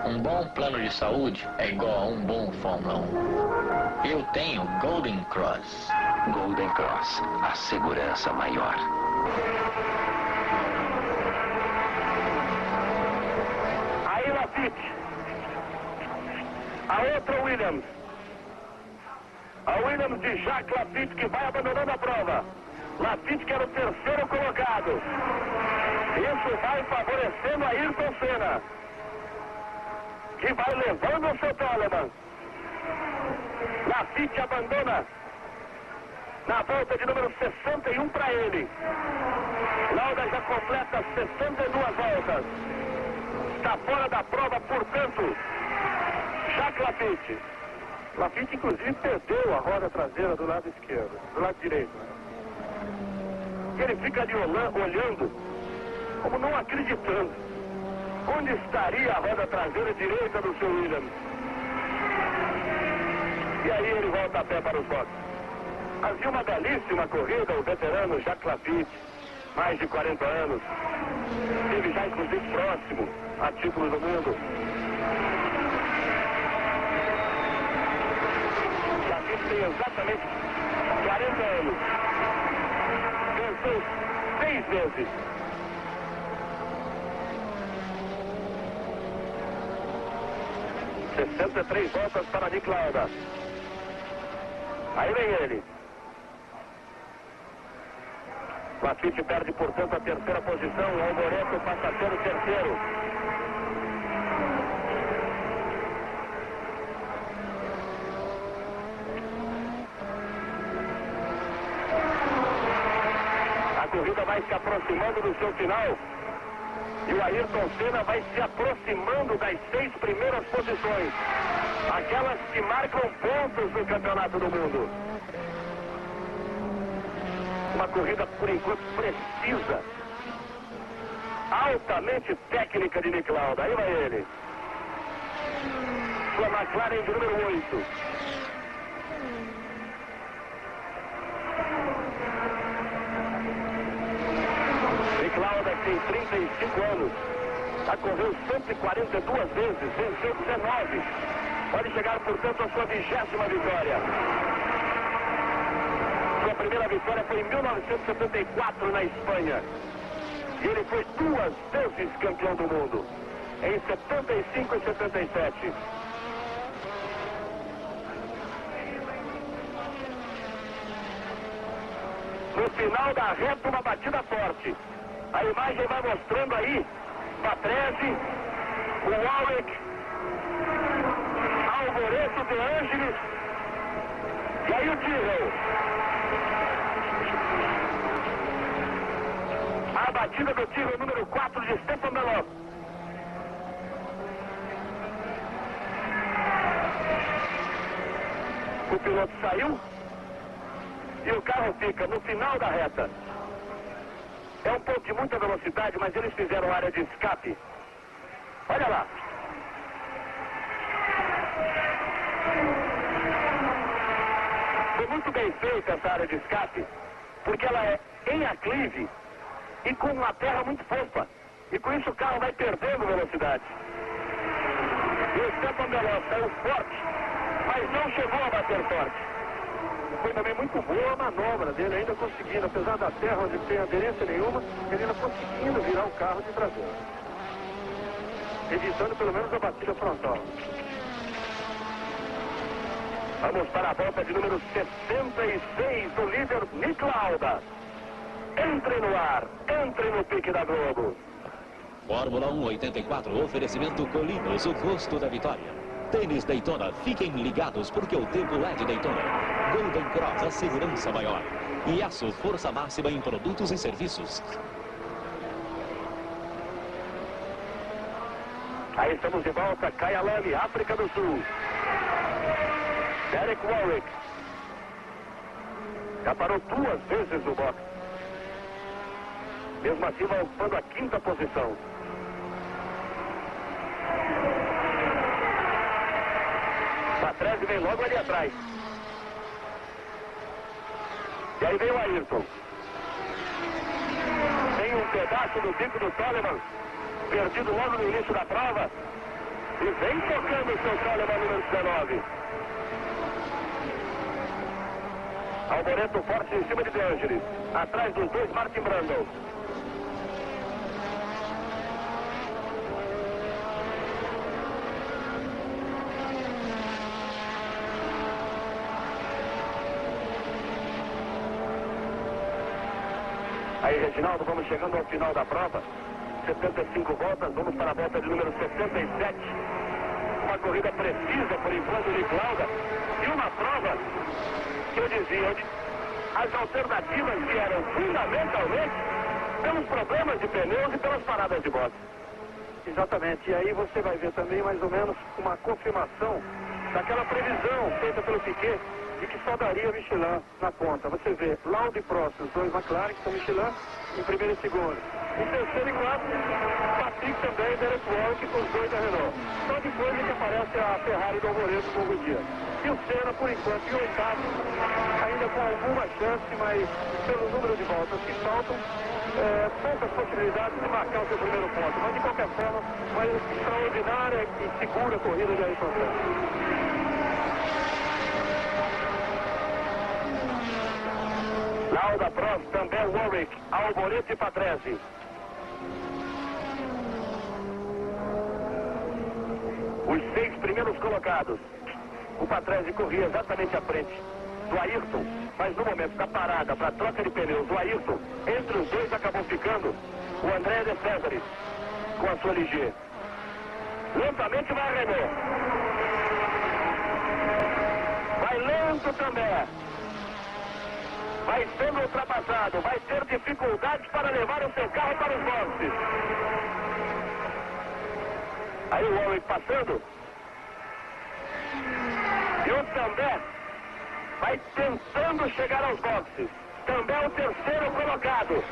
Um bom plano de saúde é igual a um bom Fórmula 1. Eu tenho Golden Cross. Golden Cross, a segurança maior. Aí Lafitte. A outra Williams. A Williams de Jacques Lafitte, que vai abandonando a prova. Lafitte, que era o 3º colocado. Isso vai favorecendo a Ayrton Senna, que vai levando o seu Toleman. Lafitte abandona na volta de número 61 para ele. Lauda já completa 62 voltas. Está fora da prova, portanto, Jacques Lafitte. Lafitte, inclusive, perdeu a roda traseira do lado esquerdo, do lado direito. E ele fica ali olhando, como não acreditando. Onde estaria a roda traseira direita do seu Williams? E aí ele volta a pé para os boxes. Havia uma belíssima corrida, o veterano Jacques Lafitte, mais de 40 anos. Esteve já, inclusive, próximo a títulos do mundo. David tem exatamente 40 anos. Venceu 6 vezes. ...63 voltas para Nick Lauda. Aí vem ele. Lafitte perde, portanto, a terceira posição. O Alboreto passa a ser o terceiro. A corrida vai se aproximando do seu final. E o Ayrton Senna vai se aproximando das 6 primeiras posições. Aquelas que marcam pontos no Campeonato do Mundo. Uma corrida, por enquanto, precisa. Altamente técnica de Nick Lauda. Aí vai ele. Sua McLaren de número 8. Nick Lauda tem 35 anos. Já correu 142 vezes, venceu 19. Pode chegar, portanto, à sua 20ª vitória. Sua primeira vitória foi em 1974 na Espanha. E ele foi 2 vezes campeão do mundo. Em 75 e 77. No final da reta, uma batida forte. A imagem vai mostrando aí Patrese, o Warwick, Alboreto, De Angelis e aí o Tyrrell. A batida do Tyrrell número 4 de Stefan Beloff. O piloto saiu e o carro fica no final da reta. É um ponto de muita velocidade, mas eles fizeram área de escape. Olha lá. Foi muito bem feita essa área de escape, porque ela é em aclive e com uma terra muito fofa. E com isso o carro vai perdendo velocidade. E o Stefan Beloff saiu forte, mas não chegou a bater forte. Foi também muito boa a manobra dele, ainda conseguindo, apesar da terra onde não tem aderência nenhuma, ele ainda conseguindo virar o carro de traseiro. Evitando pelo menos a batida frontal. Vamos para a volta de número 66 do líder Nick Lauda. Entre no ar, entre no pique da Globo. Fórmula 1 84, oferecimento Colinos, o gosto da vitória. Tênis Daytona, fiquem ligados porque o tempo é de Daytona. Golden Cross, a segurança maior. E Aço, força máxima em produtos e serviços. Aí estamos de volta, Kyalami, África do Sul. Derek Warwick. Já parou 2 vezes no boxe. Mesmo assim vai ocupando a 5ª posição. Patrese vem logo ali atrás. E aí vem o Ayrton. Tem um pedaço do bico do Toleman, perdido logo no início da prova. E vem tocando o seu Toleman número 19. Alboreto forte em cima de De Angelis. Atrás dos dois, Martin Brundle. Aí, Reginaldo, vamos chegando ao final da prova. 75 voltas, vamos para a volta de número 77. Uma corrida precisa, por enquanto, de Nick Lauda. E uma prova que eu dizia, onde as alternativas vieram fundamentalmente pelos problemas de pneus e pelas paradas de boxe. Exatamente, e aí você vai ver também mais ou menos uma confirmação daquela previsão feita pelo Piquet e que só daria Michelin na ponta. Você vê Lauda e Prost, os dois McLaren, que são Michelin, em primeiro e segundo. Em terceiro e quarto, Patrick também, Derek Warwick, os dois da Renault. Só depois é que aparece a Ferrari do Alboreto com o Goodyear. E o Senna, por enquanto, em oitavo, ainda com alguma chance, mas pelo número de voltas que faltam, poucas possibilidades de marcar o seu primeiro ponto. Mas, de qualquer forma, uma extraordinária e segura corrida de Ayrton Senna. Lauda, Prost, também Warwick, Alboreto e Patrese. Os 6 primeiros colocados. O Patrese corria exatamente à frente do Ayrton, mas no momento da parada para troca de pneus do Ayrton, entre os dois acabou ficando o André de Césares com a sua Ligier. Lentamente vai a Renault. Vai lento também. Vai sendo ultrapassado, vai ter dificuldades para levar o seu carro para os boxes. Aí o Warwick passando. E o També vai tentando chegar aos boxes. També é o terceiro colocado.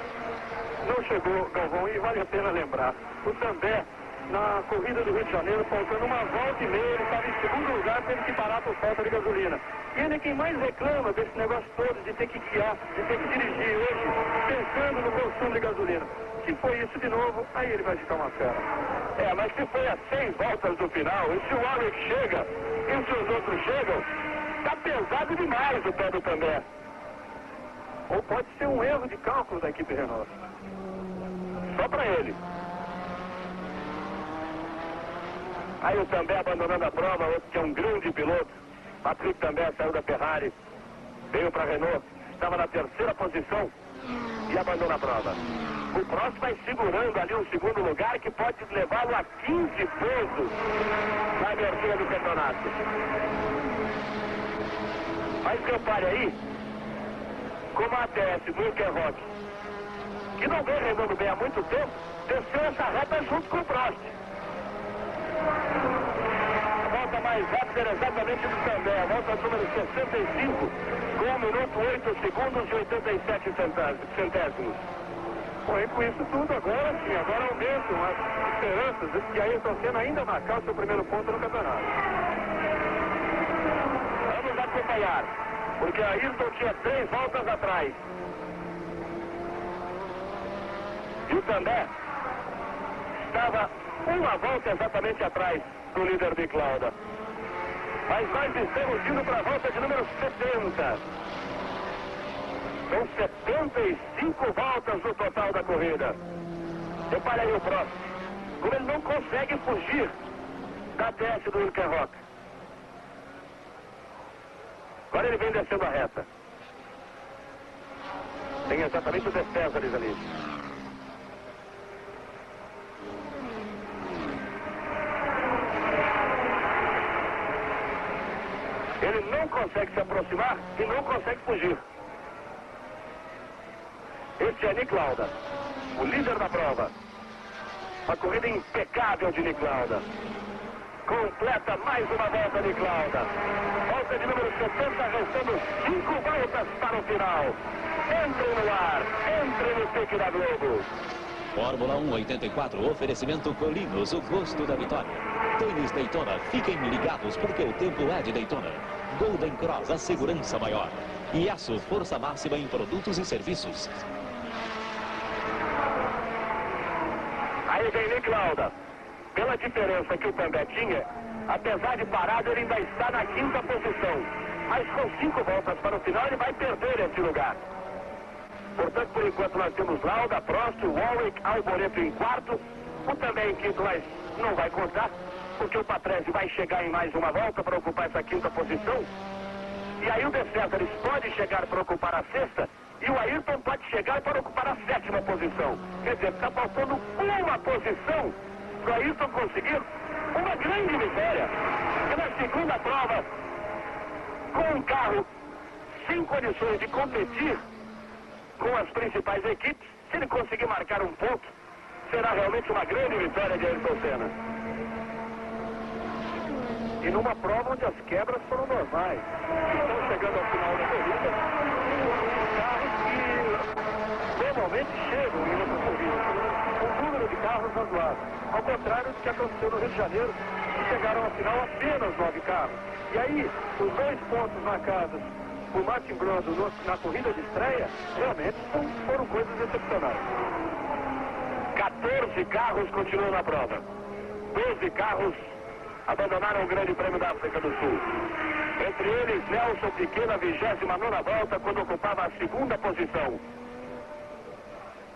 Não chegou, Galvão, e vale a pena lembrar. O També, na corrida do Rio de Janeiro, faltando uma volta e meia, ele estava em segundo lugar, teve que parar por falta de gasolina. E ele é quem mais reclama desse negócio todo de ter que guiar, de ter que dirigir hoje, pensando no consumo de gasolina. Se for isso de novo, aí ele vai ficar uma fera. Mas se foi a 6 voltas do final, e se o Warwick chega, e se os outros chegam, tá pesado demais o pé do També. Ou pode ser um erro de cálculo da equipe Renault. Só para ele. Aí o També abandonando a prova, outro que é um grande piloto. Patrick também saiu da Ferrari, veio para a Renault, estava na terceira posição e abandona a prova. O Prost vai segurando ali um segundo lugar que pode levá-lo a 15 pontos na abertura do campeonato. Mas repare aí como a ATS do Hülkenberg, que não vem remando bem há muito tempo, desceu essa reta junto com o Prost. A volta mais rápida era exatamente do També, a volta número 65, com 1 minuto 8 segundos e 87 centésimos. Bom, e com isso tudo, agora sim, agora aumentam as esperanças de que Ayrton Senna ainda marcar o seu primeiro ponto no campeonato. Vamos acompanhar, porque Ayrton tinha 3 voltas atrás. E o També estava uma volta exatamente atrás do líder Nick Lauda. Mas nós estamos indo para a volta de número 70. São 75 voltas no total da corrida. Repare aí o Prost, como ele não consegue fugir da ATS do Hülkenberg. Agora ele vem descendo a reta. Tem exatamente o De Césares ali. Ele não consegue se aproximar e não consegue fugir. Este é Nick Lauda, o líder da prova. Uma corrida impecável de Nick Lauda. Completa mais uma volta Nick Lauda. Volta de número 70, restando 5 voltas para o final. Entre no ar, entre no pique da Globo. Fórmula 1 84, oferecimento Colinos, o gosto da vitória. Tênis Daytona, fiquem ligados porque o tempo é de Daytona. Golden Cross, a segurança maior. Iaço, força máxima em produtos e serviços. Aí vem Nick Lauda. Pela diferença que o També tinha, apesar de parado, ele ainda está na 5ª posição. Mas com 5 voltas para o final, ele vai perder esse lugar. Portanto, por enquanto, nós temos Lauda, Prost, Warwick, Alboreto em 4º. O També em 5º, mas não vai contar, porque o Patrese vai chegar em mais uma volta para ocupar essa 5ª posição. E aí o De Césares pode chegar para ocupar a 6ª. E o Ayrton pode chegar para ocupar a 7ª posição. Quer dizer, está faltando uma posição para o Ayrton conseguir uma grande vitória. E na segunda prova, com um carro sem condições de competir com as principais equipes, se ele conseguir marcar um ponto, será realmente uma grande vitória de Ayrton Senna. e numa prova onde as quebras foram normais. Estão chegando ao final da corrida, carros que normalmente chegam em outra corrida, com um número de carros razoável. Ao contrário do que aconteceu no Rio de Janeiro, que chegaram ao final apenas 9 carros. E aí, os 2 pontos marcados por Martin Brundle na corrida de estreia, realmente foram coisas excepcionais. 14 carros continuam na prova. 12 carros abandonaram o Grande Prêmio da África do Sul. Entre eles, Nelson Piquet na 29ª volta, quando ocupava a 2ª posição.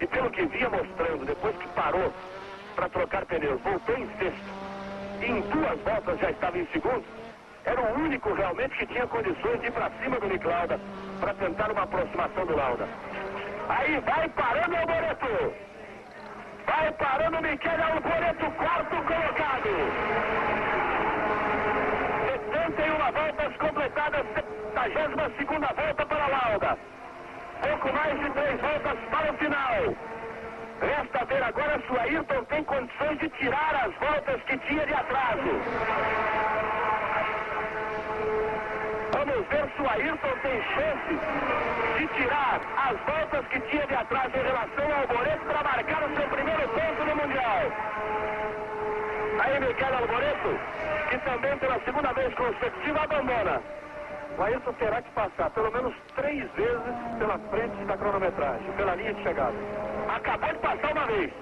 E pelo que vinha mostrando, depois que parou para trocar pneus, voltou em 6º. E em 2 voltas já estava em 2º. Era o único realmente que tinha condições de ir para cima do Nick Lauda para tentar uma aproximação do Lauda. Aí vai parando o Alboreto. Vai parando o Michele Alboreto, 4º colocado. 71 voltas completadas, 72ª volta para Lauda. Pouco mais de 3 voltas para o final. Resta ver agora se o Ayrton tem condições de tirar as voltas que tinha de atraso. Vamos ver se o Ayrton tem chance de tirar as voltas que tinha de atraso em relação ao Alboreto para marcar o seu primeiro ponto no Mundial. Aí Michele Alboreto, que também pela 2ª vez consecutiva abandona. O Ayrton terá que passar pelo menos 3 vezes pela frente da cronometragem, pela linha de chegada. Acabou de passar uma vez.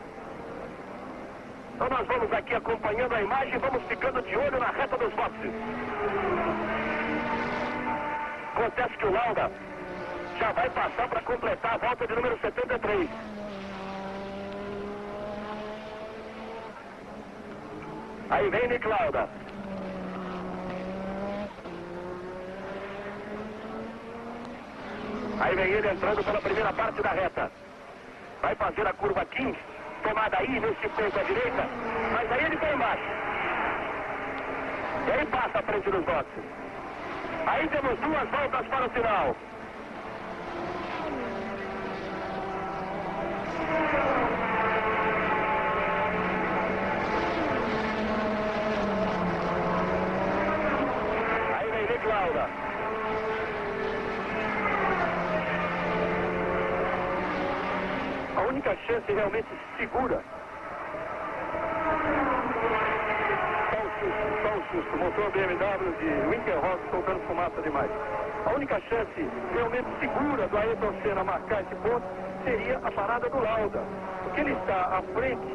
Então nós vamos aqui acompanhando a imagem e vamos ficando de olho na reta dos boxes. Acontece que o Lauda já vai passar para completar a volta de número 73. Aí vem Nick Lauda. Aí vem ele entrando pela primeira parte da reta. Vai fazer a curva 15, tomada aí nesse ponto à direita, mas aí ele está embaixo. E aí passa a frente dos boxes. Aí temos 2 voltas para o final. Aí vem Nick Lauda. A única chance realmente segura. Só um susto. Motor BMW de Winkelhock soltando fumaça demais. A única chance realmente segura do Ayrton Senna marcar esse ponto seria a parada do Lauda. Porque ele está à frente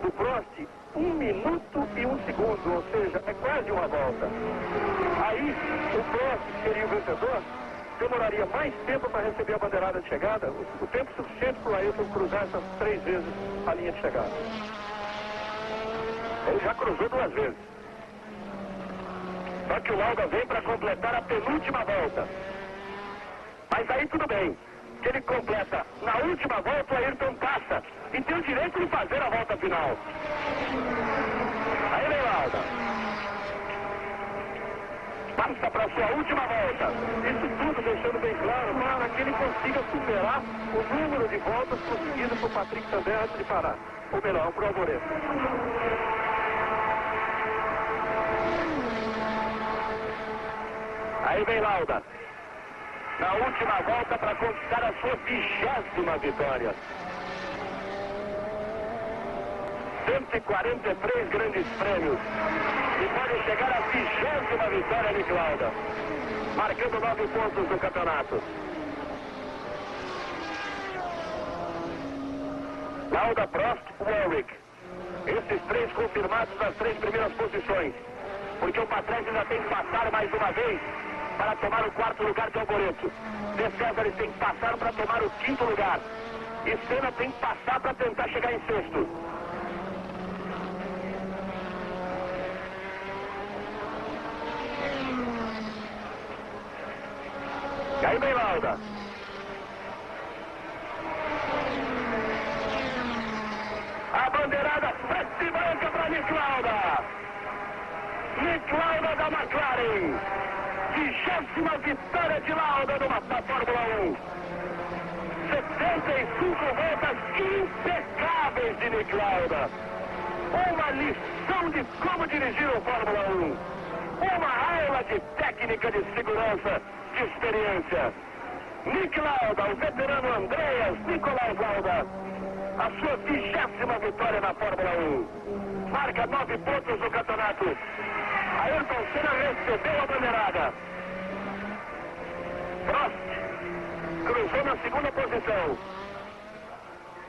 do Prost 1 minuto e 1 segundo, ou seja, é quase uma volta. Aí o Prost, que seria o vencedor, demoraria mais tempo para receber a bandeirada de chegada, o tempo suficiente para o Ayrton cruzar essas 3 vezes a linha de chegada. Ele já cruzou 2 vezes. Só que o Lauda vem para completar a penúltima volta. Mas aí tudo bem. Que ele completa na última volta, o Ayrton passa. E tem o direito de fazer a volta final. Aí vem Lauda. Passa para sua última volta. Isso tudo deixando bem claro para que ele consiga superar o número de voltas conseguido por Patrick também antes de parar. Ou melhor, para o Alboreto. Aí vem Lauda. Na última volta para conquistar a sua 20ª vitória. 143 grandes prêmios. E pode chegar à 20ª vitória de Lauda. Marcando 9 pontos no campeonato. Lauda, Prost, Warwick. Esses 3 confirmados nas 3 primeiras posições. Porque o Patrese ainda tem que passar mais uma vez para tomar o 4º lugar de Alboreto. De César tem que passar para tomar o 5º lugar. E Senna tem que passar para tentar chegar em 6º. E aí vem Lauda. A bandeirada preta e branca para Nick Lauda. Nick Lauda da McLaren. 20ª vitória de Lauda na Fórmula 1. 75 voltas impecáveis de Nick Lauda. Uma lição de como dirigir o Fórmula 1. Uma aula de técnica, de segurança, de experiência. Nick Lauda, o veterano Andreas Nicolás Lauda, a sua 20ª vitória na Fórmula 1. Marca 9 pontos no campeonato. Ayrton Senna recebeu a bandeirada. Prost cruzou na 2ª posição.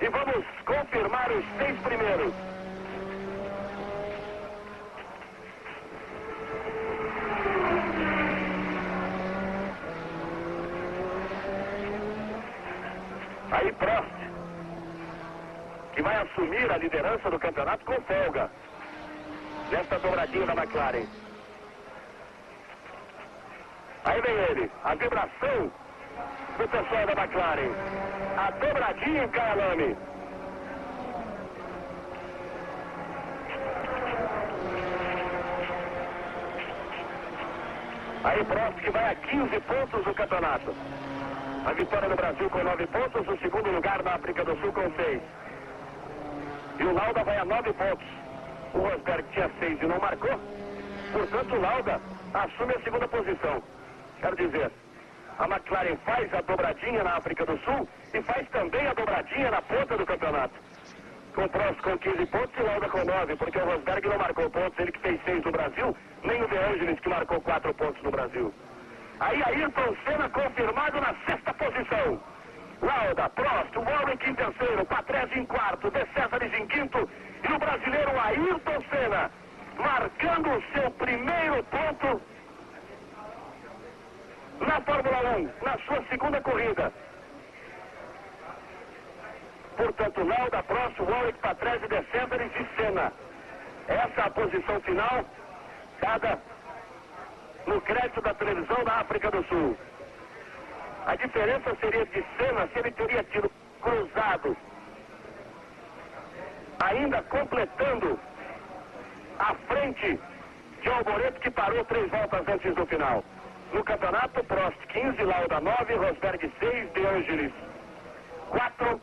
E vamos confirmar os 6 primeiros. Aí Prost, que vai assumir a liderança do campeonato com folga, nesta dobradinha da McLaren. Aí vem ele, a vibração do pessoal da McLaren. A dobradinha em Kyalami. Aí Prost, que vai a 15 pontos no campeonato. A vitória no Brasil com 9 pontos, o 2º lugar na África do Sul com 6. E o Lauda vai a 9 pontos. O Rosberg tinha 6 e não marcou. Portanto, o Lauda assume a 2ª posição. Quero dizer, a McLaren faz a dobradinha na África do Sul e faz também a dobradinha na ponta do campeonato. Com o Prost com 15 pontos e o Lauda com 9, porque o Rosberg não marcou pontos, ele que fez 6 no Brasil, nem o De Angelis que marcou 4 pontos no Brasil. Aí Ayrton Senna confirmado na 6ª posição. Lauda, Prost, Warwick em 3º, Patrese em 4º, De Cesaris em 5º e o brasileiro Ayrton Senna marcando o seu primeiro ponto na Fórmula 1, na sua 2ª corrida. Portanto, Lauda, Prost, Warwick, Patrese, De Cesaris e Senna. Essa é a posição final dada no crédito da televisão da África do Sul. A diferença seria de Senna se ele teria tido cruzado, ainda completando a frente de Alboreto, que parou 3 voltas antes do final. No campeonato, Prost 15, Lauda 9, Rosberg 6, De Angelis 4,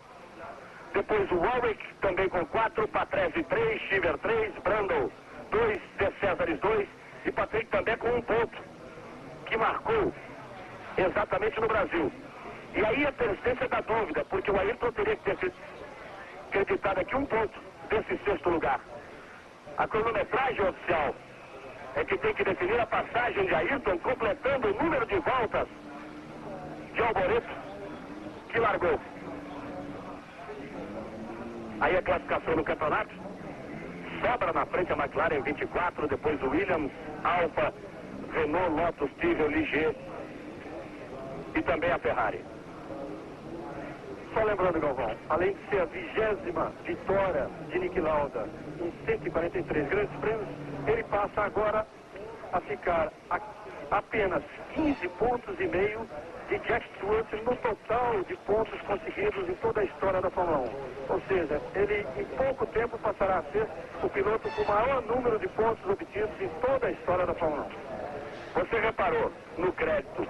depois o Warwick também com 4, Patrese 3, Chiver 3, Brundle 2, De Cesaris 2 e Patrick também com 1 ponto, que marcou exatamente no Brasil. E aí a persistência da dúvida, porque o Ayrton teria que ter acreditado aqui 1 ponto desse 6º lugar. A cronometragem oficial é que tem que definir a passagem de Ayrton completando o número de voltas de Alboreto, que largou. Aí a classificação no campeonato, sobra na frente a McLaren 24, depois o Williams, Alfa, Renault, Lotus, Tyrrell, Ligier e também a Ferrari. Só lembrando, Galvão, além de ser a 20ª vitória de Nick Lauda em 143 grandes prêmios, ele passa agora a ficar a apenas 15 pontos e meio de Jack Stewart no total de pontos conseguidos em toda a história da Fórmula 1. Ou seja, ele em pouco tempo passará a ser o piloto com o maior número de pontos obtidos em toda a história da Fórmula 1. Você reparou no crédito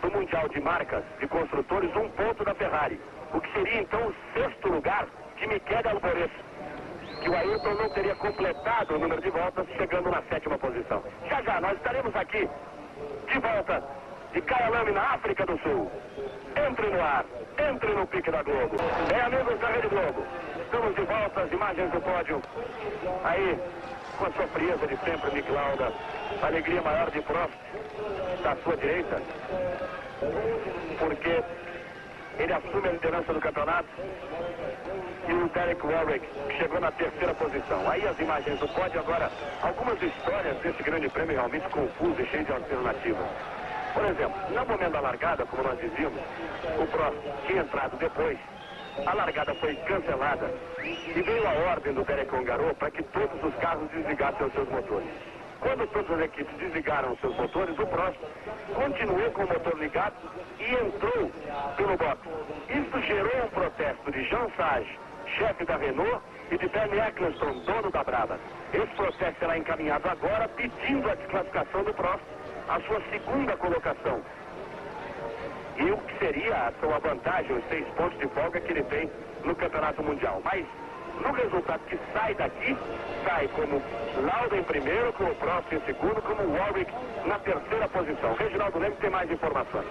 do Mundial de Marcas de Construtores 1 ponto da Ferrari, o que seria então o 6º lugar de Michele Alboreto, que o Ayrton não teria completado o número de voltas, chegando na 7ª posição. Já já nós estaremos aqui de volta de Kyalami, na África do Sul. Entre no ar, entre no pique da Globo. Amigos da Rede Globo, estamos de volta, as imagens do pódio. Aí, com a sua frieza de sempre, Nick Lauda, a alegria maior de Prost, da sua direita, porque ele assume a liderança do campeonato, e o Derek Warwick, que chegou na 3ª posição. Aí as imagens do pódio, agora, algumas histórias desse grande prêmio realmente confusas e cheias de alternativas. Por exemplo, no momento da largada, como nós dizíamos, o Prost tinha entrado depois, a largada foi cancelada e veio a ordem do Derek Ongaro para que todos os carros desligassem os seus motores. Quando todas as equipes desligaram os seus motores, o Prost continuou com o motor ligado e entrou pelo box. Isso gerou um protesto de Jean Sage, chefe da Renault, e de Bernie Eccleston, dono da Brabham. Esse processo será encaminhado agora pedindo a desclassificação do Prost, a sua 2ª colocação. E o que seria a sua vantagem, os 6 pontos de folga que ele tem no Campeonato Mundial. Mas No resultado que sai daqui, sai como Lauda em primeiro, com o Prost em segundo, como o Warwick na terceira posição. Reginaldo Leme tem mais informações.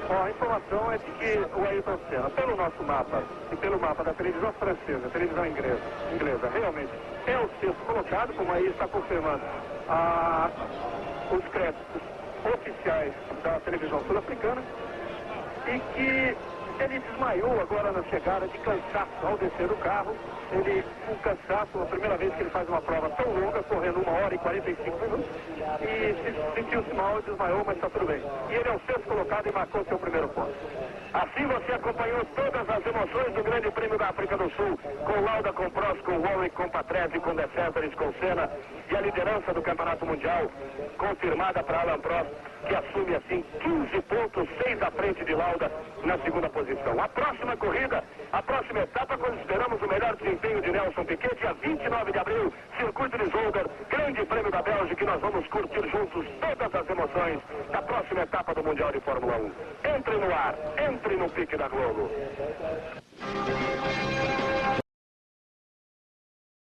Bom, a informação é de que o Ayrton Senna, pelo nosso mapa e pelo mapa da televisão francesa, televisão inglesa, realmente é o sexto colocado, como aí está confirmando os créditos oficiais da televisão sul-africana, e que ele desmaiou agora na chegada de cansaço ao descer do carro. Ele, um cansaço, a primeira vez que ele faz uma prova tão longa, correndo 1 hora e 45 minutos, e sentiu-se mal e desmaiou, mas está tudo bem. E ele é o sexto colocado e marcou seu primeiro ponto. Assim você acompanhou todas as emoções do Grande Prêmio da África do Sul, com Lauda, com Prost, com Warwick, com Patrese, com De Cesaris, com Senna, e a liderança do Campeonato Mundial confirmada para Alain Prost, que assume assim 15 pontos, 6 à frente de Lauda na segunda posição. A próxima corrida, a próxima etapa, quando esperamos o melhor desempenho de Nelson Piquet, dia 29 de abril, Circuito de Zolder, Grande Prêmio da Bélgica, e nós vamos curtir juntos todas as emoções da próxima etapa do Mundial de Fórmula 1. Entre no ar, entre no pique da Globo.